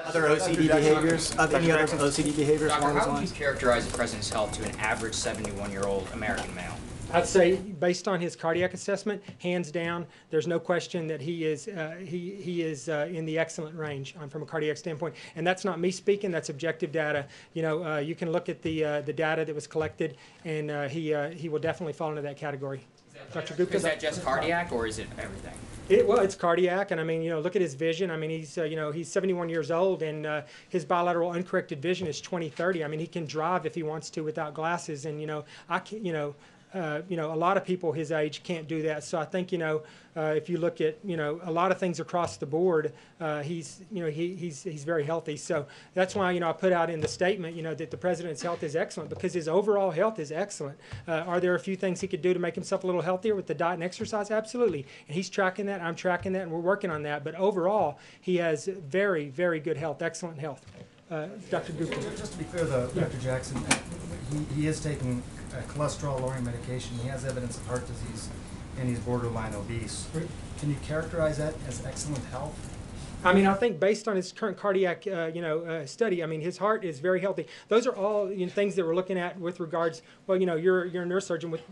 Other OCD behaviors? Any other OCD behaviors along those How would you lines? characterize the president's health to an average 71-year-old American male? I'd say, based on his cardiac assessment, hands down, there's no question that he is in the excellent range from a cardiac standpoint. And that's not me speaking; that's objective data. You can look at the data that was collected, and he will definitely fall into that category. Dr. Gupta. Is that just cardiac, or is it everything? Well, it's cardiac, and I mean, look at his vision. I mean, he's 71 years old, and his bilateral uncorrected vision is 20/30. I mean, he can drive if he wants to without glasses, and I can, a lot of people his age can't do that. So I think, if you look at, a lot of things across the board, he's very healthy. So that's why, I put out in the statement, that the president's health is excellent because his overall health is excellent. Are there a few things he could do to make himself a little healthier with the diet and exercise? Absolutely. And he's tracking that. I'm tracking that, and we're working on that. But overall, he has very, very good health, excellent health. Dr. Gupta. Just to be clear, though, Dr. Jackson, he is taking cholesterol-lowering medication. He has evidence of heart disease, and he's borderline obese. Can you characterize that as excellent health? I mean, I think based on his current cardiac, study, I mean, his heart is very healthy. Those are all things that we're looking at with regards. Well, you're a neurosurgeon with,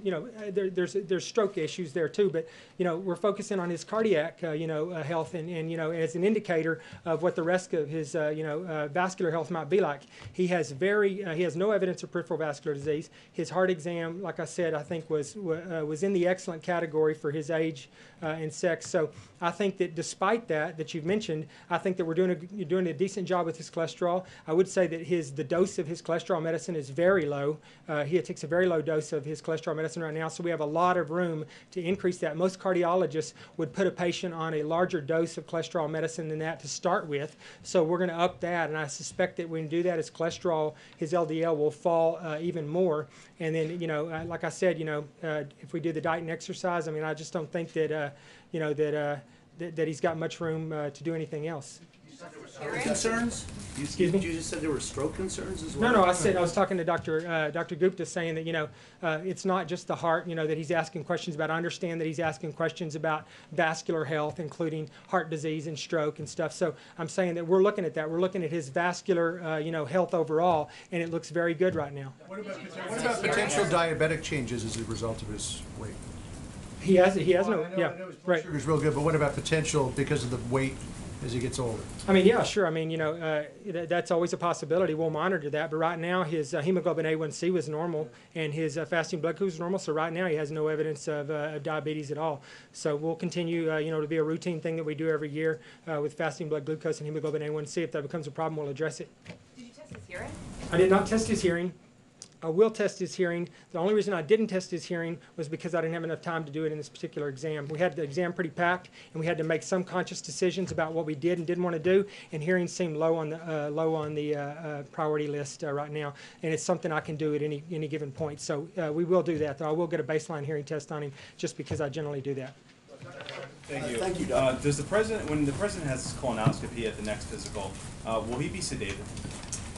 there's stroke issues there too. But we're focusing on his cardiac, health, and as an indicator of what the rest of his, vascular health might be like. He has no evidence of peripheral vascular disease. His heart exam, like I said, I think was in the excellent category for his age and sex. So I think that despite that you've mentioned, I think that you're doing a decent job with his cholesterol. I would say that the dose of his cholesterol medicine is very low. He takes a very low dose of his cholesterol medicine right now, so we have a lot of room to increase that. Most cardiologists would put a patient on a larger dose of cholesterol medicine than that to start with, so we're going to up that, and I suspect that when we do that, his cholesterol, his LDL will fall even more. And then, like I said, if we do the diet and exercise, I mean, I just don't think that, that he's got much room to do anything else. Stroke concerns? Excuse me? You just said there were stroke concerns as well? No, I was talking to Dr. Gupta, saying that, it's not just the heart, that he's asking questions about. I understand that he's asking questions about vascular health, including heart disease and stroke and stuff. So I'm saying that we're looking at that. We're looking at his vascular, health overall, and it looks very good right now. What about potential diabetic changes as a result of his weight? He has no, I know his blood sugar's real good, but what about potential because of the weight as he gets older? I mean, yeah, sure. I mean, that's always a possibility. We'll monitor that. But right now, his hemoglobin A1C was normal, and his fasting blood glucose was normal. So right now, he has no evidence of diabetes at all. So we'll continue, to be a routine thing that we do every year with fasting blood glucose and hemoglobin A1C. If that becomes a problem, we'll address it. Did you test his hearing? I did not test his hearing. I will test his hearing. The only reason I didn't test his hearing was because I didn't have enough time to do it in this particular exam. We had the exam pretty packed, and we had to make some conscious decisions about what we did and didn't want to do, and hearing seemed low on the priority list right now, and it's something I can do at any given point. So we will do that, though. I will get a baseline hearing test on him just because I generally do that. Thank you. Thank you, Doc. Does the president, when the president has his colonoscopy at the next physical, will he be sedated?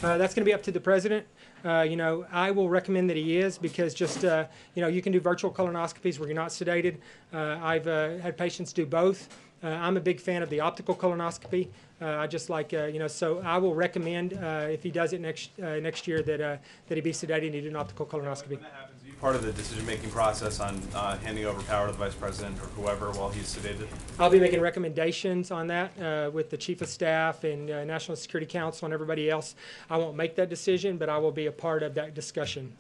That's going to be up to the president. I will recommend that he is because just, you can do virtual colonoscopies where you're not sedated. I've had patients do both. I'm a big fan of the optical colonoscopy. I just like, so I will recommend if he does it next year that he be sedated and he do an optical colonoscopy. Part of the decision-making process on handing over power to the vice president or whoever while he's sedated? I'll be making recommendations on that with the chief of staff and National Security Council and everybody else. I won't make that decision, but I will be a part of that discussion.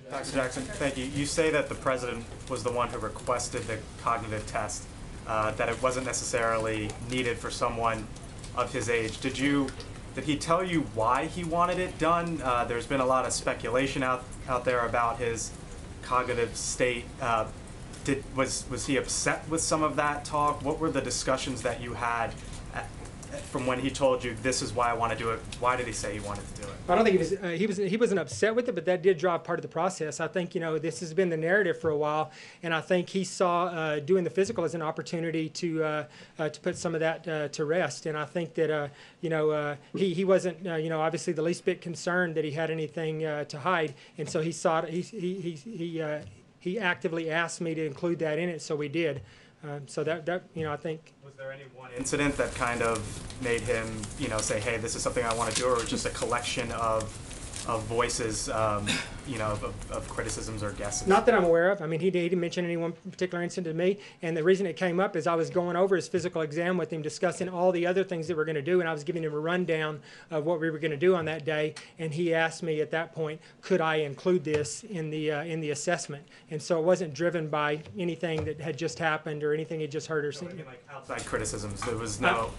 Dr. Jackson, thank you. You say that the president was the one who requested the cognitive test, that it wasn't necessarily needed for someone of his age. Did he tell you why he wanted it done? There's been a lot of speculation out there about his cognitive state. Was he upset with some of that talk? What were the discussions that you had from when he told you this is why I want to do it? Why did he say he wanted to do it? I don't think he wasn't upset with it, but that did drive part of the process. I think this has been the narrative for a while, and I think he saw doing the physical as an opportunity to put some of that to rest. And I think that he wasn't obviously the least bit concerned that he had anything to hide, and so he actively asked me to include that in it, so we did. So that I think. Was there any one incident that kind of made him say, hey, this is something I want to do, or just a collection of voices, of criticisms or guesses? Not that I'm aware of. I mean, he didn't mention any one particular incident to me, and the reason it came up is I was going over his physical exam with him, discussing all the other things that we're going to do, and I was giving him a rundown of what we were going to do on that day, and he asked me at that point, could I include this in the assessment? And so it wasn't driven by anything that had just happened or anything he'd just heard or seen. Like outside criticisms, there was no.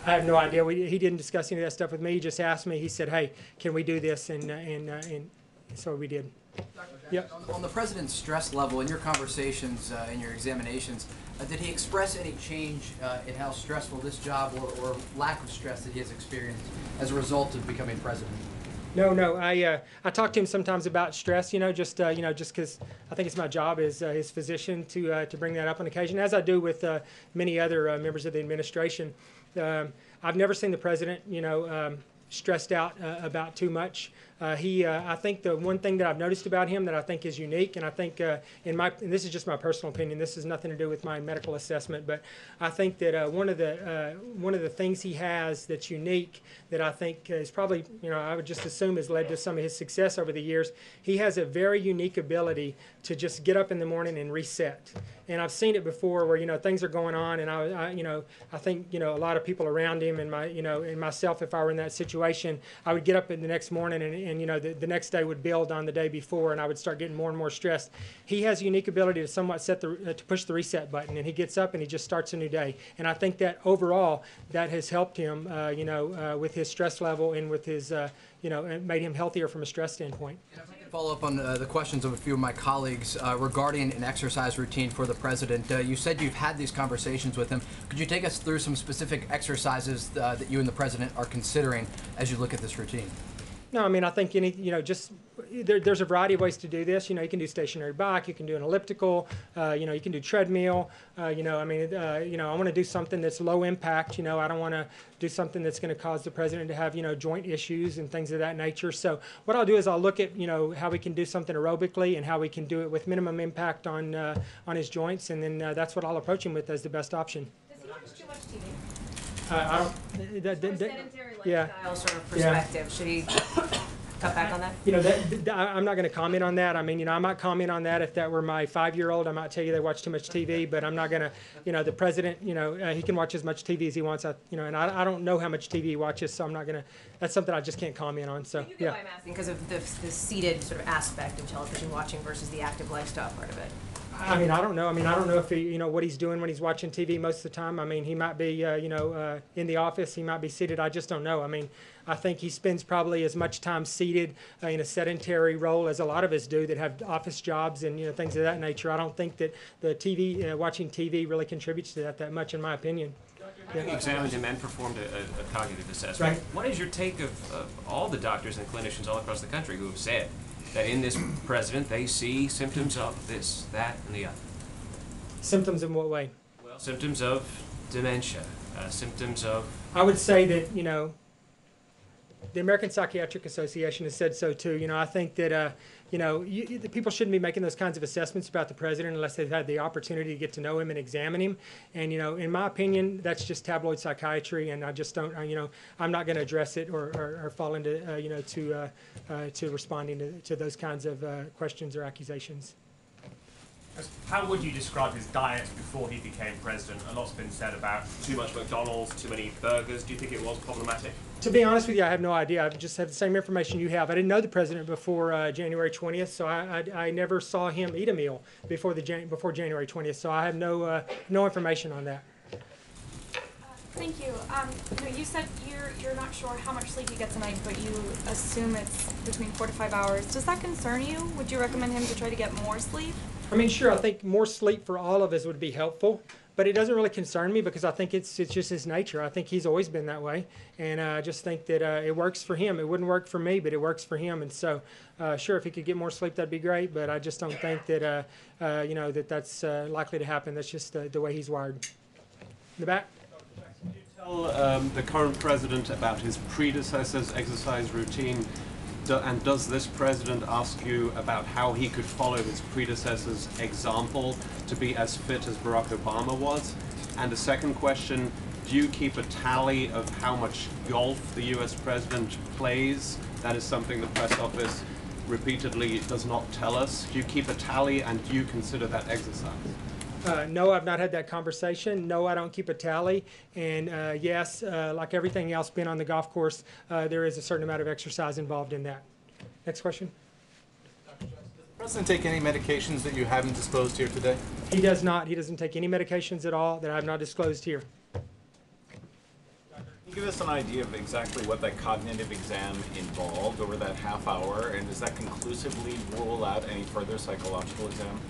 I have no idea. He didn't discuss any of that stuff with me. He just asked me. He said, "Hey, can we do this?" And so we did. Yep. On the president's stress level, in your conversations, in your examinations, did he express any change in how stressful this job or lack of stress that he has experienced as a result of becoming president? No. I talk to him sometimes about stress. Just because I think it's my job as his physician to bring that up on occasion, as I do with many other members of the administration. I've never seen the president, stressed out about too much. I think the one thing that I've noticed about him that I think is unique, and I think and this is just my personal opinion, this has nothing to do with my medical assessment, but I think that one of the things he has that's unique that I think is probably, I would just assume has led to some of his success over the years, he has a very unique ability to just get up in the morning and reset. And I've seen it before where, things are going on, and I think, a lot of people around him and and myself, if I were in that situation, I would get up in the next morning and the next day would build on the day before, and I would start getting more and more stressed. He has a unique ability to somewhat to push the reset button, and he gets up and he just starts a new day. And I think that overall, that has helped him, with his stress level and with his, and made him healthier from a stress standpoint. Follow up on the questions of a few of my colleagues regarding an exercise routine for the president. You said you've had these conversations with him. Could you take us through some specific exercises that you and the president are considering as you look at this routine? No, I mean, I think there's a variety of ways to do this. You can do stationary bike, you can do an elliptical, you can do treadmill. I want to do something that's low impact. I don't want to do something that's going to cause the president to have, joint issues and things of that nature. So what I'll do is I'll look at, how we can do something aerobically and how we can do it with minimum impact on his joints, and then that's what I'll approach him with as the best option. Does he watch too much TV? I don't. From a sedentary yeah. lifestyle sort of perspective, should he cut back on that? I'm not going to comment on that. I mean, I might comment on that if that were my 5-year-old. I might tell you they watch too much TV, but I'm not going to. The president, he can watch as much TV as he wants. And I don't know how much TV he watches, so I'm not going to. That's something I just can't comment on. So you get why I'm asking, because of the seated sort of aspect of television watching versus the active lifestyle part of it. I mean, I don't know. I mean, I don't know if he, what he's doing when he's watching TV most of the time. I mean, he might be, in the office. He might be seated. I just don't know. I mean, I think he spends probably as much time seated in a sedentary role as a lot of us do that have office jobs and things of that nature. I don't think that the TV, watching TV, really contributes to that much, in my opinion. You examined him and performed a cognitive assessment. Right. What is your take of all the doctors and clinicians all across the country who have said that in this president they see symptoms of this, that, and the other? Symptoms in what way? Well, symptoms of dementia, symptoms of... I would say that, the American Psychiatric Association has said so too. I think that, the people shouldn't be making those kinds of assessments about the president unless they've had the opportunity to get to know him and examine him. And, in my opinion, that's just tabloid psychiatry, and I just don't, I'm not going to address it or fall into, to responding to those kinds of questions or accusations. How would you describe his diet before he became president? A lot's been said about too much McDonald's, too many burgers. Do you think it was problematic? To be honest with you, I have no idea. I just have the same information you have. I didn't know the president before January 20th, so I never saw him eat a meal before January 20th. So I have no information on that. Thank you. You said you're not sure how much sleep he gets a night, but you assume it's between 4 to 5 hours. Does that concern you? Would you recommend him to try to get more sleep? I mean, sure. I think more sleep for all of us would be helpful. but it doesn't really concern me because I think it's just his nature. I think he's always been that way, and I just think that it works for him. It wouldn't work for me, but it works for him. And so, sure, if he could get more sleep, that'd be great. But I just don't think that you know, that's likely to happen. That's just the way he's wired. In the back. Tell the current president about his predecessor's exercise routine, and does this president ask you about how he could follow his predecessor's example to be as fit as Barack Obama was? And the second question, do you keep a tally of how much golf the US president plays? That is something the press office repeatedly does not tell us. Do you keep a tally, and do you consider that exercise? No, I've not had that conversation. No, I don't keep a tally. And yes, like everything else, being on the golf course, there is a certain amount of exercise involved in that. Next question. Does the President take any medications that you haven't disclosed here today? He does not. He doesn't take any medications at all that I have not disclosed here. Can you give us an idea of exactly what that cognitive exam involved over that half hour, and does that conclusively rule out any further psychological exam?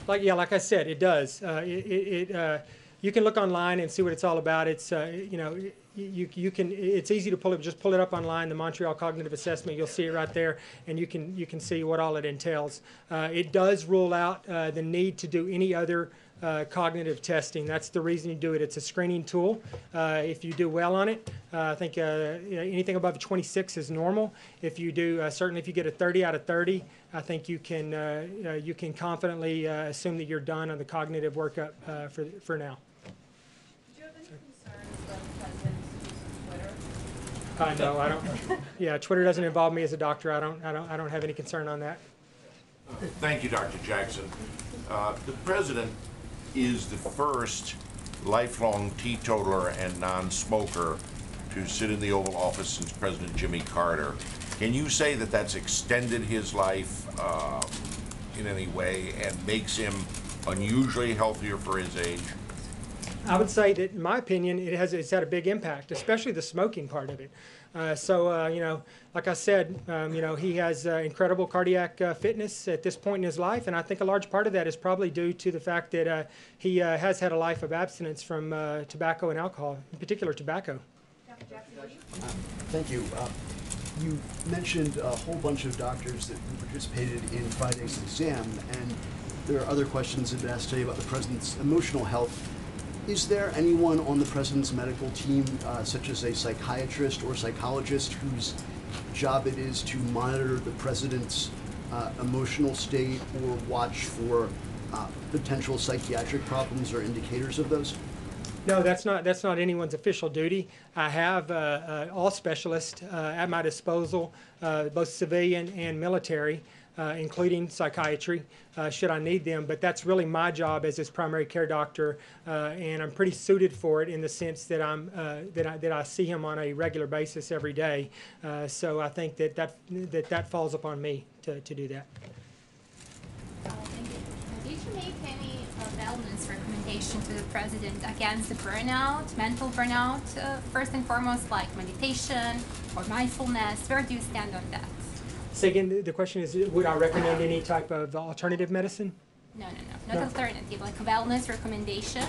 Like I said, it does. You can look online and see what it's all about. It's you know, you can. It's easy to pull it. Just pull it up online. The Montreal Cognitive Assessment. You'll see it right there, and you can see what all it entails. It does rule out the need to do any other cognitive testing. That's the reason you do it. It's a screening tool. If you do well on it, I think you know, anything above a 26 is normal. If you do, certainly if you get a 30 out of 30, I think you can confidently assume that you're done on the cognitive workup for now. Do you have any concerns about the president's use of Twitter? No, I don't. Yeah, Twitter doesn't involve me as a doctor. I don't have any concern on that. Thank you, Dr. Jackson. The president is the first lifelong teetotaler and non-smoker to sit in the Oval Office since President Jimmy Carter. Can you say that that's extended his life in any way and makes him unusually healthier for his age? I would say that, in my opinion, it's had a big impact, especially the smoking part of it. You know, like I said, you know, he has incredible cardiac fitness at this point in his life, and I think a large part of that is probably due to the fact that he has had a life of abstinence from tobacco and alcohol, in particular tobacco. Thank you. You mentioned a whole bunch of doctors that participated in Friday's exam, and there are other questions that have been asked today about the president's emotional health. Is there anyone on the president's medical team, such as a psychiatrist or psychologist, whose job it is to monitor the president's emotional state or watch for potential psychiatric problems or indicators of those? No, that's not anyone's official duty. I have all specialists at my disposal, both civilian and military, including psychiatry, should I need them. But that's really my job as his primary care doctor, and I'm pretty suited for it in the sense that I see him on a regular basis every day. So I think that falls upon me to do that. Did you make any wellness recommendation to the president against the burnout, mental burnout, first and foremost, like meditation or mindfulness? Where do you stand on that? So again, the question is, would I recommend any type of alternative medicine? No, not alternative, like a wellness recommendation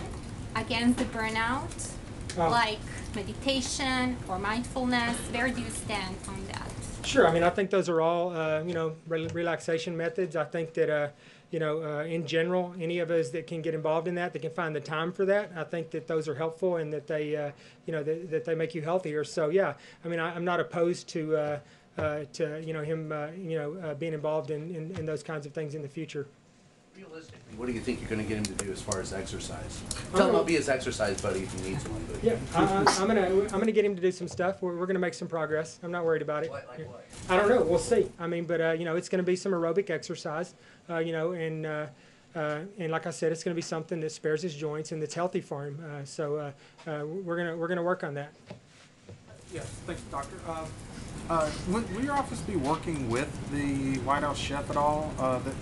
against the burnout, like meditation or mindfulness. Where do you stand on that? Sure. I mean, I think those are all, you know, relaxation methods. I think that, you know, in general, any of us that can get involved in that can find the time for that. I think that those are helpful and that they, you know, that they make you healthier. So, yeah, I mean, I'm not opposed to you know, him, you know, being involved in those kinds of things in the future. Realistically, what do you think you're going to get him to do as far as exercise? Tell him I'll be his exercise buddy if he needs one. But. Yeah, I'm gonna get him to do some stuff. We're gonna make some progress. I'm not worried about it. Like what? I don't know. We'll see. I mean, but you know, it's gonna be some aerobic exercise. You know, and like I said, it's gonna be something that spares his joints and that's healthy for him. So we're gonna work on that. Yes, thanks, Doctor. Will your office be working with the White House chef at all,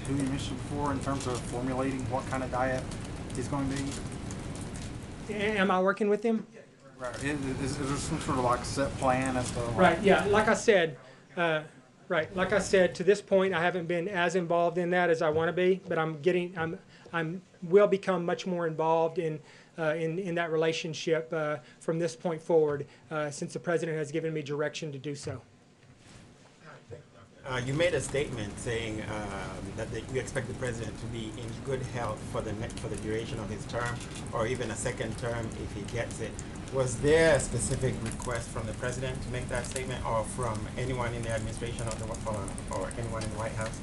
who you mentioned before, in terms of formulating what kind of diet he's going to eat? Am I working with him? Right. Is there some sort of like set plan as to? Right. Yeah. Like I said, Right. Like I said, to this point, I haven't been as involved in that as I want to be, but I'm will become much more involved in that relationship from this point forward, since the president has given me direction to do so. You made a statement saying that you expect the president to be in good health for the duration of his term, or even a second term if he gets it. Was there a specific request from the president to make that statement, or from anyone in the administration, or anyone in the White House?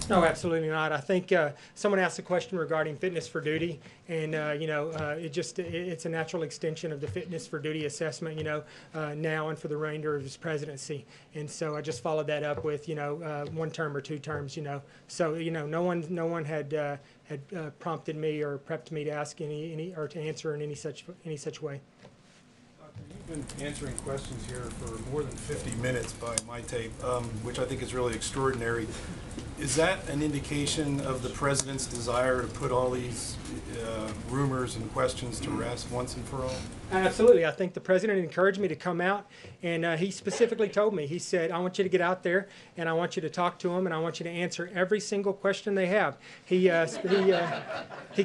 No, absolutely not. I think someone asked a question regarding fitness for duty, and it's a natural extension of the fitness for duty assessment, now and for the remainder of his presidency. And so I just followed that up with, 1 term or 2 terms, So, no one had prompted me or prepped me to ask any or to answer in any such way. You've been answering questions here for more than 50 minutes by my tape, which I think is really extraordinary. Is that an indication of the president's desire to put all these rumors and questions to rest once and for all? Absolutely. I think the president encouraged me to come out, and he specifically told me, he said, I want you to get out there, and I want you to talk to them, and I want you to answer every single question they have. He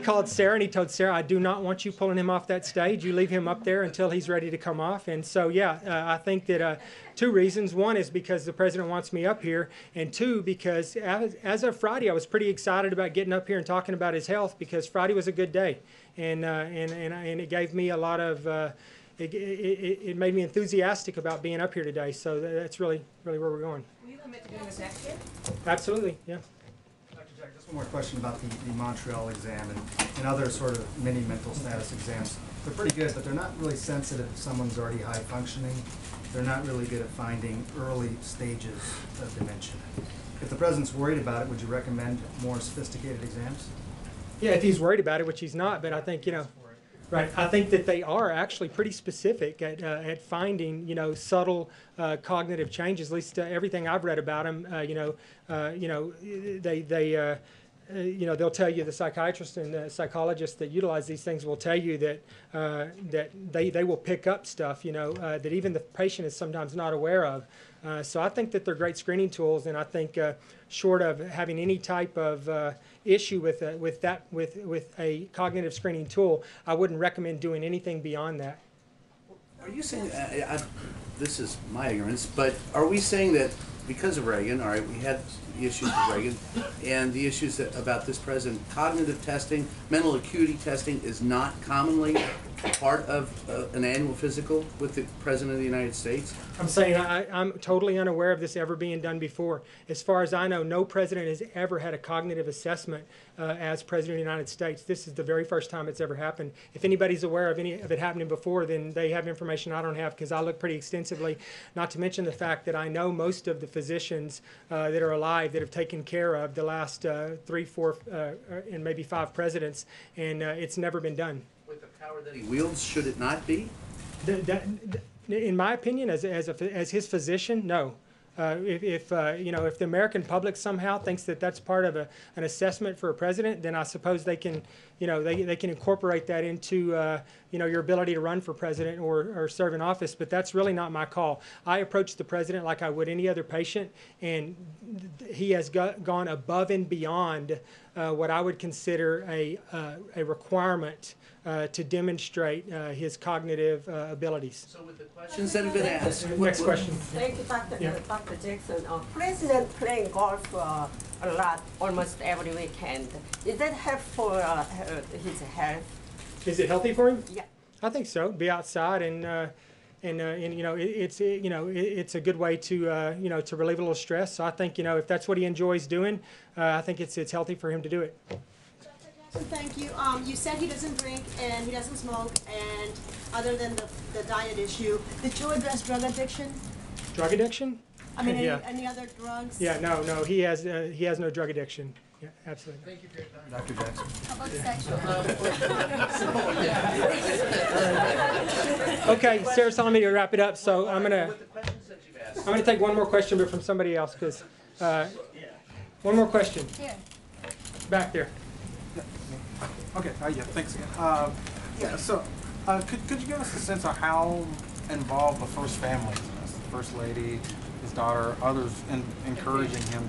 called Sarah, and he told Sarah, I do not want you pulling him off that stage. You leave him up there until he's ready to come off. And so, I think that 2 reasons. 1 is because the president wants me up here, and 2, because as of Friday, I was pretty excited about getting up here and talking about his health, because Friday was a good day. And it gave me a lot of, it made me enthusiastic about being up here today. So that's really where we're going. Will you commit to doing this next year? Absolutely, yeah. Dr. Jack, just one more question about the Montreal exam and other sort of mini mental status exams. They're pretty good, but they're not really sensitive if someone's already high functioning. They're not really good at finding early stages of dementia. If the president's worried about it, would you recommend more sophisticated exams? Yeah, if he's worried about it, which he's not, but I think, right, I think that they are actually pretty specific at finding, subtle cognitive changes, at least everything I've read about them, they'll tell you, the psychiatrists and the psychologists that utilize these things will tell you that they will pick up stuff, that even the patient is sometimes not aware of. So I think that they're great screening tools, and I think short of having any type of issue with a cognitive screening tool, I wouldn't recommend doing anything beyond that. Are you saying, this is my ignorance, but are we saying that because of Reagan, all right, we had the issues with Reagan, and the issues about this president, cognitive testing, mental acuity testing is not commonly part of an annual physical with the President of the United States? I'm saying I'm totally unaware of this ever being done before. As far as I know, no president has ever had a cognitive assessment as President of the United States. This is the very first time it's ever happened. If anybody's aware of any of it happening before, then they have information I don't have, because I look pretty extensively, not to mention the fact that I know most of the physicians that are alive that have taken care of the last 3, 4, and maybe 5 presidents, and it's never been done. With the power that he wields, should it not be? In my opinion, as his physician, no. If the American public somehow thinks that that's part of an assessment for a president, then I suppose they can, they can incorporate that into, your ability to run for president or serve in office. But that's really not my call. I approach the president like I would any other patient, and he has gone above and beyond what I would consider a requirement to demonstrate his cognitive abilities. So with the questions that have been asked. Next question. Thank you, Dr. Yeah. Dr. Jackson. President playing golf a lot, almost every weekend. Is that helpful for his health? Is it healthy for him? Yeah. I think so. Be outside and it's a good way to to relieve a little stress. So I think if that's what he enjoys doing, I think it's healthy for him to do it. Thank you. You said he doesn't drink and he doesn't smoke, and other than the diet issue, did you address drug addiction? Drug addiction? I mean, Yeah. any other drugs? Yeah, no, he has no drug addiction. Yeah, absolutely. Thank you for your time, Dr. Jackson. How about sexual? Okay, Sarah's telling me to wrap it up, so I'm gonna take one more question, but from somebody else, because one more question. Here. Back there. Okay, yeah, thanks again. So could you give us a sense of how involved the First Family is in this? The First Lady, his daughter, others, and encouraging him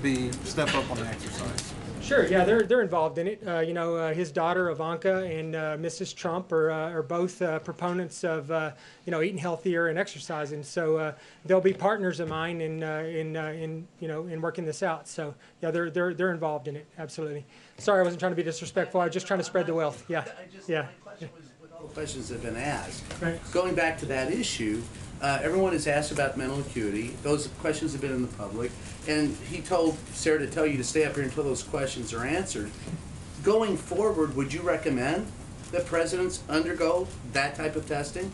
to step up on the exercise? Sure, yeah, they're involved in it. You know, his daughter Ivanka and Mrs. Trump are both proponents of you know, eating healthier and exercising. So they'll be partners of mine in you know, in working this out. So yeah, they're involved in it, absolutely. Sorry, I wasn't trying to be disrespectful. I was just trying to spread the wealth. Yeah, yeah. My question was, with all the questions that have been asked, Right. going back to that issue, everyone has asked about mental acuity. Those questions have been in the public. And he told Sarah to tell you to stay up here until those questions are answered. Going forward, would you recommend that presidents undergo that type of testing?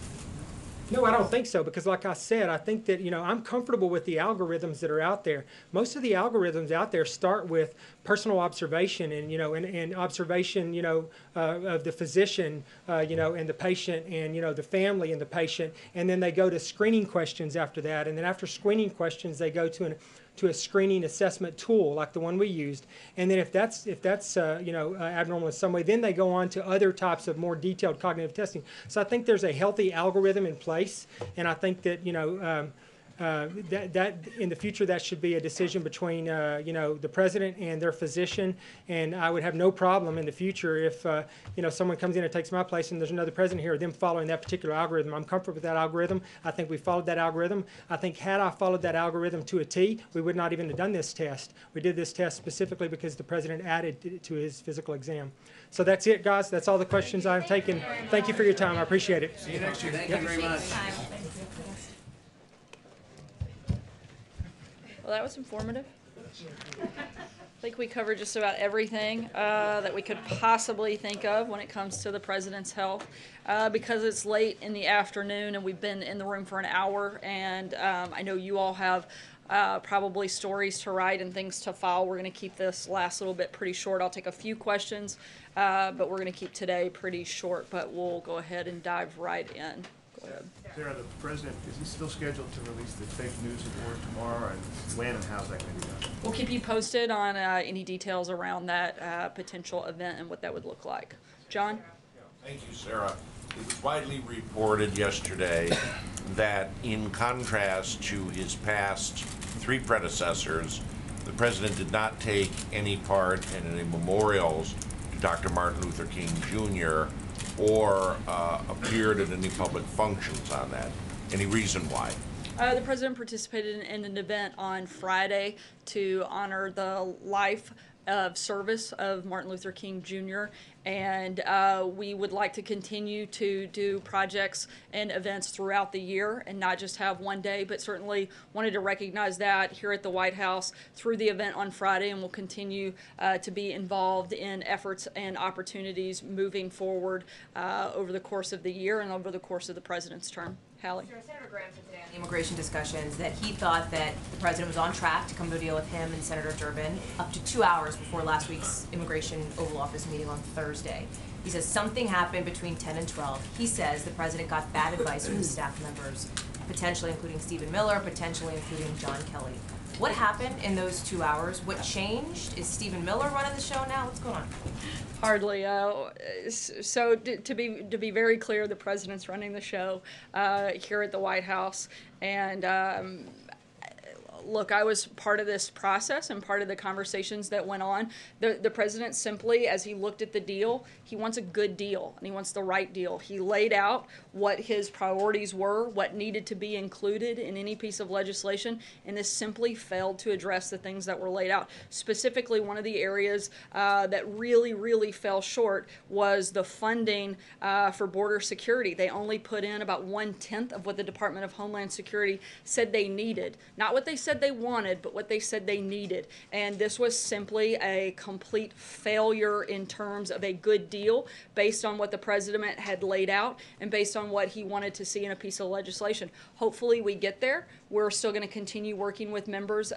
No, I don't think so, because like I said, I think that, you know, I'm comfortable with the algorithms that are out there. Most of the algorithms out there start with personal observation and, you know, and observation, you know, of the physician, you know, and the patient and, you know, the family and the patient. And then they go to screening questions after that. And then after screening questions, they go to a screening assessment tool like the one we used. And then if that's you know, abnormal in some way, then they go on to other types of more detailed cognitive testing. So I think there's a healthy algorithm in place, and I think that, you know, that in the future that should be a decision between you know, the president and their physician. And I would have no problem in the future if you know, someone comes in and takes my place and there's another president here, them following that particular algorithm. I'm comfortable with that algorithm. I think we followed that algorithm. I think had I followed that algorithm to a T, we would not even have done this test. We did this test specifically because the president added it to his physical exam. So that's it, guys. That's all the questions I've taken. Thank you for your time. I appreciate it. See you next year. Thank you very much. Well, that was informative. I think we covered just about everything that we could possibly think of when it comes to the president's health. Because it's late in the afternoon and we've been in the room for an hour, and I know you all have probably stories to write and things to file. We're going to keep this last little bit pretty short. I'll take a few questions, but we're going to keep today pretty short, but we'll go ahead and dive right in. Go ahead. Sarah, the president, is he still scheduled to release the fake news report tomorrow, and when and how's that going to be done? We'll keep you posted on any details around that potential event and what that would look like. John? Thank you, Sarah. It was widely reported yesterday that in contrast to his past three predecessors, the president did not take any part in any memorials to Dr. Martin Luther King Jr. or appeared at any public functions on that. Any reason why? The president participated in an event on Friday to honor the life of service of Martin Luther King Jr. And we would like to continue to do projects and events throughout the year and not just have one day, but certainly wanted to recognize that here at the White House through the event on Friday, and we'll continue to be involved in efforts and opportunities moving forward over the course of the year and over the course of the president's term. Hallie? Sure. Senator Graham said today on the immigration discussions that he thought that the president was on track to come to a deal with him and Senator Durbin up to 2 hours before last week's Immigration Oval Office meeting on Thursday. He says something happened between 10 and 12. He says the president got bad advice from his staff members, potentially including Stephen Miller, potentially including John Kelly. What happened in those 2 hours? What changed? Is Stephen Miller running the show now? What's going on? Hardly. So to be very clear, the president's running the show here at the White House, and look, I was part of this process and part of the conversations that went on. The president simply, as he looked at the deal, he wants a good deal and he wants the right deal. He laid out what his priorities were, what needed to be included in any piece of legislation, and this simply failed to address the things that were laid out. Specifically, one of the areas that really fell short was the funding for border security. They only put in about 1/10 of what the Department of Homeland Security said they needed. Not what they said they wanted, but what they said they needed. And this was simply a complete failure in terms of a good deal based on what the president had laid out and based on what he wanted to see in a piece of legislation. Hopefully we get there. We're still going to continue working with members,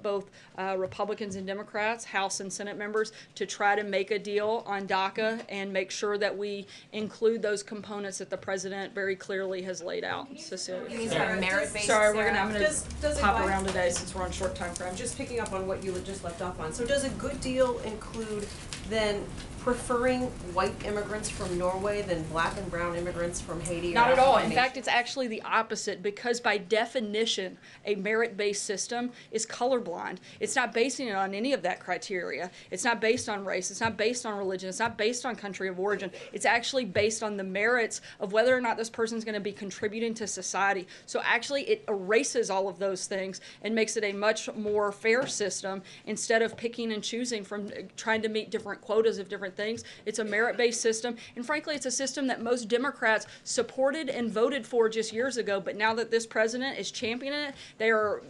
both Republicans and Democrats, House and Senate members, to try to make a deal on DACA and make sure that we include those components that the president very clearly has laid out. Cecilia. Sorry, I'm going to hop around today since we're on short time frame. Just picking up on what you just left off on. So does a good deal include then preferring white immigrants from Norway than black and brown immigrants from Haiti? Not or at all. In African fact, it's actually the opposite, because by definition, a merit-based system is colorblind. It's not basing it on any of that criteria. It's not based on race. It's not based on religion. It's not based on country of origin. It's actually based on the merits of whether or not this person's going to be contributing to society. So actually, it erases all of those things and makes it a much more fair system instead of picking and choosing from trying to meet different quotas of different things. It's a merit-based system, and frankly, it's a system that most Democrats supported and voted for just years ago, but now that this president is championing it, they are,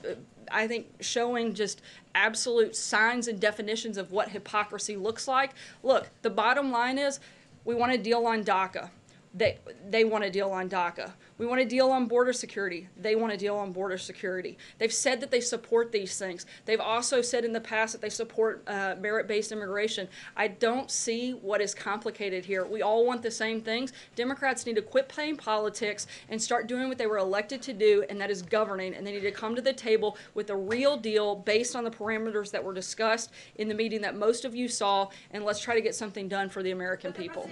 I think, showing just absolute signs and definitions of what hypocrisy looks like. Look, the bottom line is we want a deal on DACA. They want a deal on DACA. We want a deal on border security. They want a deal on border security. They've said that they support these things. They've also said in the past that they support merit-based immigration. I don't see what is complicated here. We all want the same things. Democrats need to quit playing politics and start doing what they were elected to do, and that is governing. And they need to come to the table with a real deal based on the parameters that were discussed in the meeting that most of you saw, and let's try to get something done for the American people.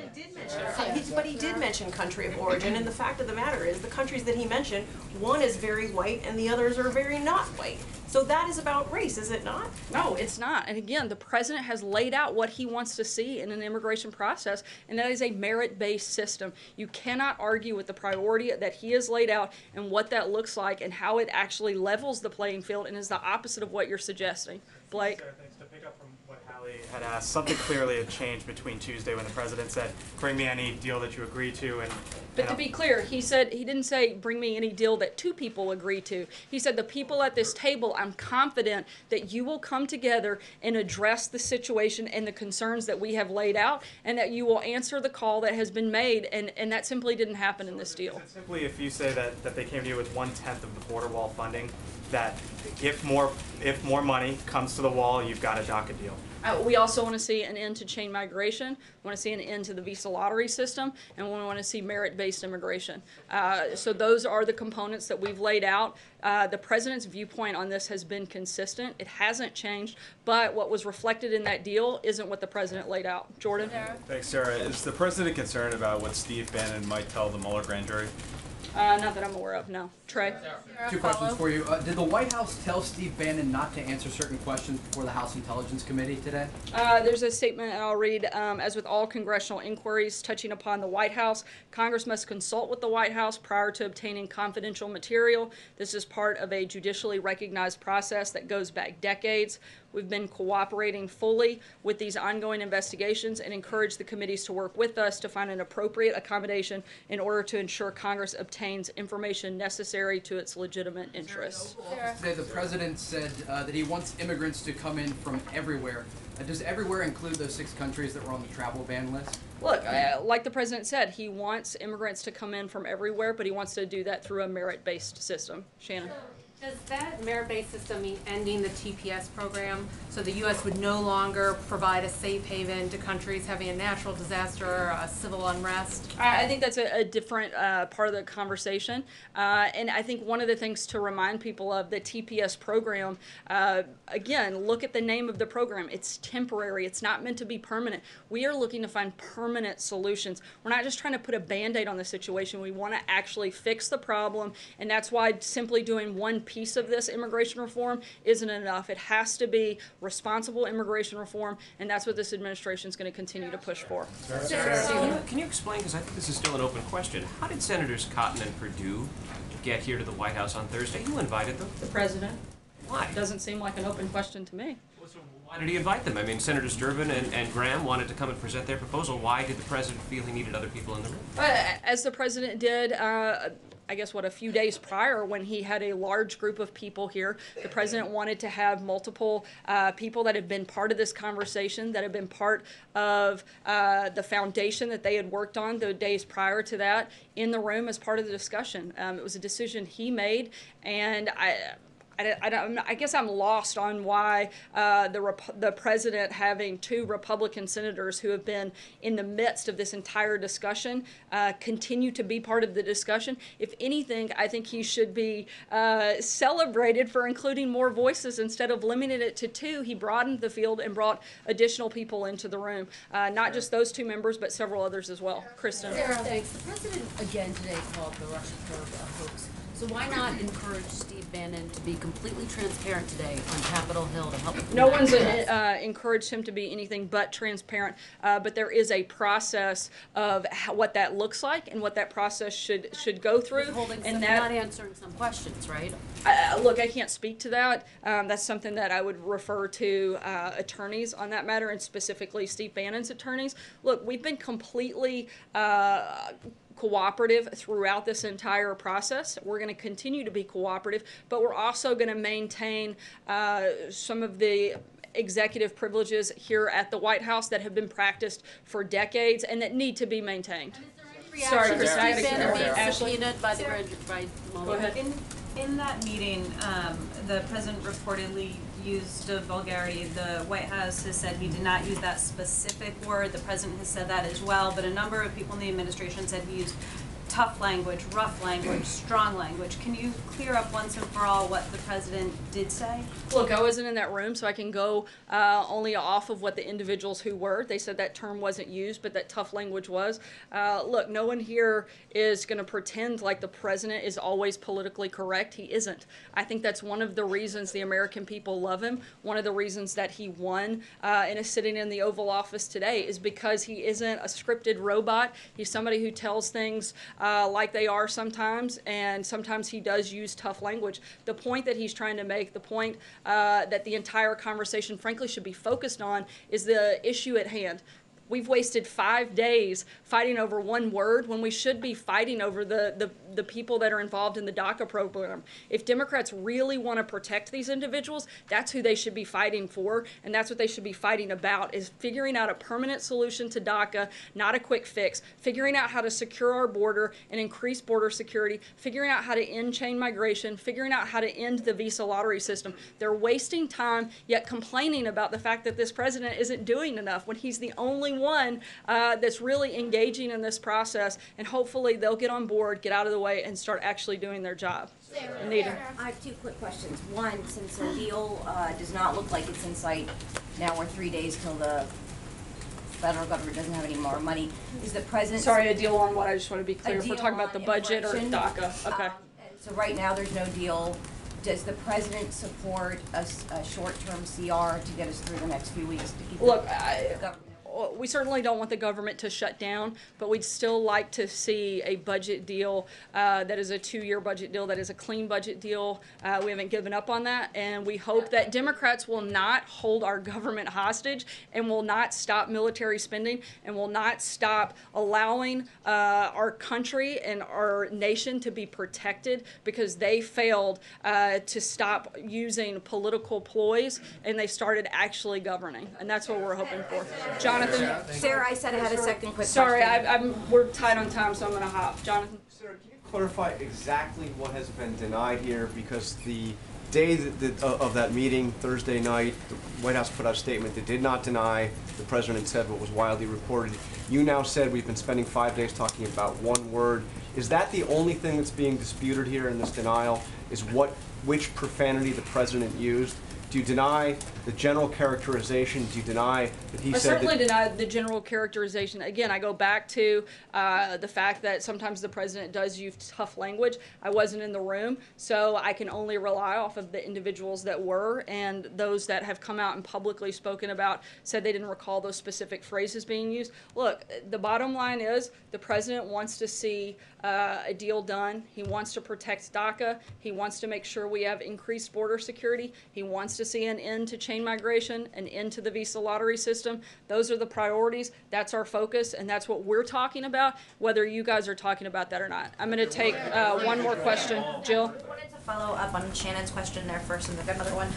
But he did mention country of origin, and the fact of the matter is the countries that he mentioned, one is very white and the others are very not white. So that is about race, is it not? No, it's not. And again, the president has laid out what he wants to see in an immigration process, and that is a merit-based system. You cannot argue with the priority that he has laid out and what that looks like and how it actually levels the playing field and is the opposite of what you're suggesting. Blake? Sarah, thanks. To pick up from what Hallie had asked, something clearly had changed between Tuesday when the president said, bring me any deal that you agree to, But to be clear, he didn't say bring me any deal that two people agree to. He said the people at this table, I'm confident that you will come together and address the situation and the concerns that we have laid out, and that you will answer the call that has been made, and that simply didn't happen in this deal. Is it simply if you say that they came to you with 1/10 of the border wall funding, that if more money comes to the wall, you've got a DACA deal? We also want to see an end to chain migration. We want to see an end to the visa lottery system, and we want to see merit-based immigration. So those are the components that we've laid out. The president's viewpoint on this has been consistent. It hasn't changed, but what was reflected in that deal isn't what the president laid out. Jordan? Thanks, Sarah. Is the president concerned about what Steve Bannon might tell the Mueller grand jury? Not that I'm aware of, no. Trey? Two questions for you. Did the White House tell Steve Bannon not to answer certain questions before the House Intelligence Committee today? There's a statement, and I'll read, as with all congressional inquiries touching upon the White House, Congress must consult with the White House prior to obtaining confidential material. This is part of a judicially recognized process that goes back decades. We've been cooperating fully with these ongoing investigations and encourage the committees to work with us to find an appropriate accommodation in order to ensure Congress obtains information necessary to its legitimate interests. Today, the president said that he wants immigrants to come in from everywhere. Does everywhere include those 6 countries that were on the travel ban list? Look, like the president said, he wants immigrants to come in from everywhere, but he wants to do that through a merit-based system. Shannon? Does that merit-based system mean ending the TPS program, so the U.S. would no longer provide a safe haven to countries having a natural disaster or a civil unrest? I think that's a different part of the conversation. And I think one of the things to remind people of the TPS program, again, look at the name of the program. It's temporary. It's not meant to be permanent. We are looking to find permanent solutions. We're not just trying to put a Band-Aid on the situation. We want to actually fix the problem, and that's why simply doing one piece of this immigration reform isn't enough. It has to be responsible immigration reform, and that's what this administration is going to continue to push for. Can you explain, because I think this is still an open question, how did Senators Cotton and Perdue get here to the White House on Thursday? Who invited them? The president. Why? Doesn't seem like an open question to me. Why did he invite them? I mean, Senators Durbin and Graham wanted to come and present their proposal. Why did the president feel he needed other people in the room? As the president did, I guess, a few days prior when he had a large group of people here, the president wanted to have multiple people that have been part of this conversation, that have been part of the foundation that they had worked on the days prior to that in the room as part of the discussion. It was a decision he made, and I guess I'm lost on why the president having 2 Republican senators who have been in the midst of this entire discussion continue to be part of the discussion. If anything, I think he should be celebrated for including more voices instead of limiting it to 2. He broadened the field and brought additional people into the room, not just those 2 members, but several others as well. Kristen. Sarah, thanks. The president again today called the Russia probe a hoax. So why not encourage Steve Bannon to be completely transparent today on Capitol Hill to help? No one's encouraged him to be anything but transparent, but there is a process of what that looks like and what that process should go through. And not answering some questions, right? Look, I can't speak to that. That's something that I would refer to attorneys on that matter, and specifically Steve Bannon's attorneys. Look, we've been completely cooperative throughout this entire process. We're going to continue to be cooperative, but we're also going to maintain some of the executive privileges here at the White House that have been practiced for decades and that need to be maintained. Sorry, Chris, I gotta get Ashley. By the grand, by Go ahead. In that meeting, the president reportedly used a vulgarity. The White House has said he did not use that specific word. The president has said that as well, but a number of people in the administration said he used tough language, rough language, strong language. Can you clear up once and for all what the president did say? Look, I wasn't in that room, so I can go only off of what the individuals who were. They said that term wasn't used, but that tough language was. Look, no one here is going to pretend like the president is always politically correct. He isn't. I think that's one of the reasons the American people love him. One of the reasons that he won and is sitting in the Oval Office today is because he isn't a scripted robot. He's somebody who tells things like they are sometimes, and sometimes he does use tough language. The point that he's trying to make, the point that the entire conversation frankly should be focused on, is the issue at hand. We've wasted 5 days fighting over one word when we should be fighting over the people that are involved in the DACA program. If Democrats really want to protect these individuals, that's who they should be fighting for, and that's what they should be fighting about, is figuring out a permanent solution to DACA, not a quick fix, figuring out how to secure our border and increase border security, figuring out how to end chain migration, figuring out how to end the visa lottery system. They're wasting time, yet complaining about the fact that this president isn't doing enough when he's the only one that's really engaging in this process, and hopefully they'll get on board, get out of the way, and start actually doing their job. Anita. I have 2 quick questions. One, since the deal does not look like it's in sight, now we're 3 days till the federal government doesn't have any more money, is the president... Sorry, a deal on what? I just want to be clear. If we're talking about the budget or DACA. Okay. So right now there's no deal. Does the president support a short-term CR to get us through the next few weeks to keep the government? We certainly don't want the government to shut down, but we'd still like to see a budget deal that is a 2-year budget deal, that is a clean budget deal. We haven't given up on that, and we hope that Democrats will not hold our government hostage and will not stop military spending and will not stop allowing our country and our nation to be protected, because they failed to stop using political ploys and they started actually governing, and that's what we're hoping for. Jonathan? Sarah, I said I had a second quick Sorry, question. we're tight on time, so I'm going to hop. Jonathan? Sarah, can you clarify exactly what has been denied here? Because the day of that meeting, Thursday night, the White House put out a statement that did not deny. The president said what was widely reported. You now said we've been spending 5 days talking about one word. Is that the only thing that's being disputed here in this denial? Is which profanity the president used? Do you deny the general characterization? Do you deny that he said that... I certainly deny the general characterization. Again, I go back to the fact that sometimes the president does use tough language. I wasn't in the room, so I can only rely off of the individuals that were, and those that have come out and publicly spoken about said they didn't recall those specific phrases being used. Look, the bottom line is the president wants to see a deal done. He wants to protect DACA. He wants to make sure we have increased border security. He wants to see an end to chain migration, an end to the visa lottery system. Those are the priorities. That's our focus, and that's what we're talking about, whether you guys are talking about that or not. I'm going to take one more question. Jill? I wanted to follow up on Shannon's question there first, and I've got another one.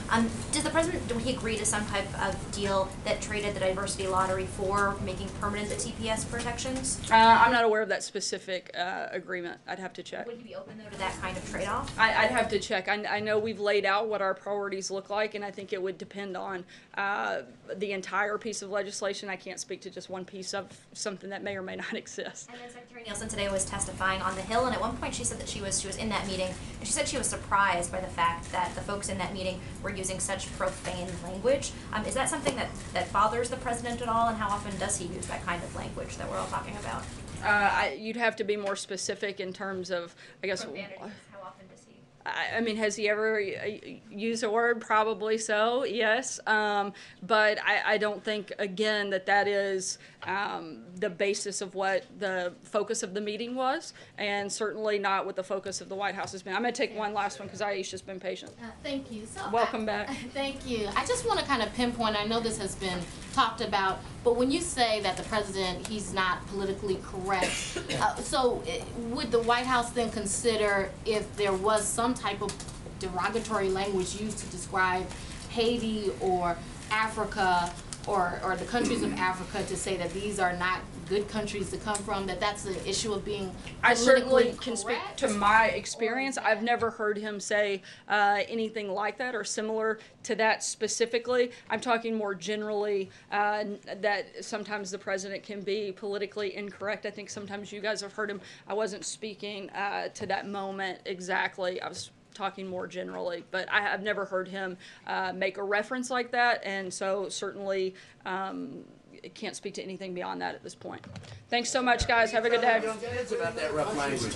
Does the president, do he agree to some type of deal that traded the diversity lottery for making permanent the TPS protections? I'm not aware of that specific agreement. I'd have to check. Would you be open though to that kind of trade-off? I'd have to check. I know we've laid out what our priorities look like, and I think it would depend on the entire piece of legislation. I can't speak to just one piece of something that may or may not exist. And then Secretary Nielsen today was testifying on the Hill, and at one point she said that she was in that meeting, and she said she was surprised by the fact that the folks in that meeting were using such profane language. Is that something that bothers the president at all, and how often does he use that kind of language that we're all talking about? You'd have to be more specific in terms of, I guess. Profanities, how often does he? I mean, has he ever used a word? Probably so, yes. But I don't think, again, that is the basis of what the focus of the meeting was, and certainly not what the focus of the White House has been. I'm going to take one last one because Aisha's been patient. Thank you. So Welcome back. Thank you. I just want to kind of pinpoint, I know this has been talked about, but when you say that the president, he's not politically correct, would the White House then consider if there was some type of derogatory language used to describe Haiti or Africa or the countries of Africa, to say that these are not good countries to come from, that's the issue of being I certainly politically can speak correct? to my experience. I've never heard him say anything like that or similar to that specifically. I'm talking more generally that sometimes the president can be politically incorrect. I think sometimes you guys have heard him. I wasn't speaking to that moment exactly. I was talking more generally, but I've never heard him make a reference like that, and so certainly can't speak to anything beyond that at this point. Thanks so much, guys. Have a good day. It's about that rough language.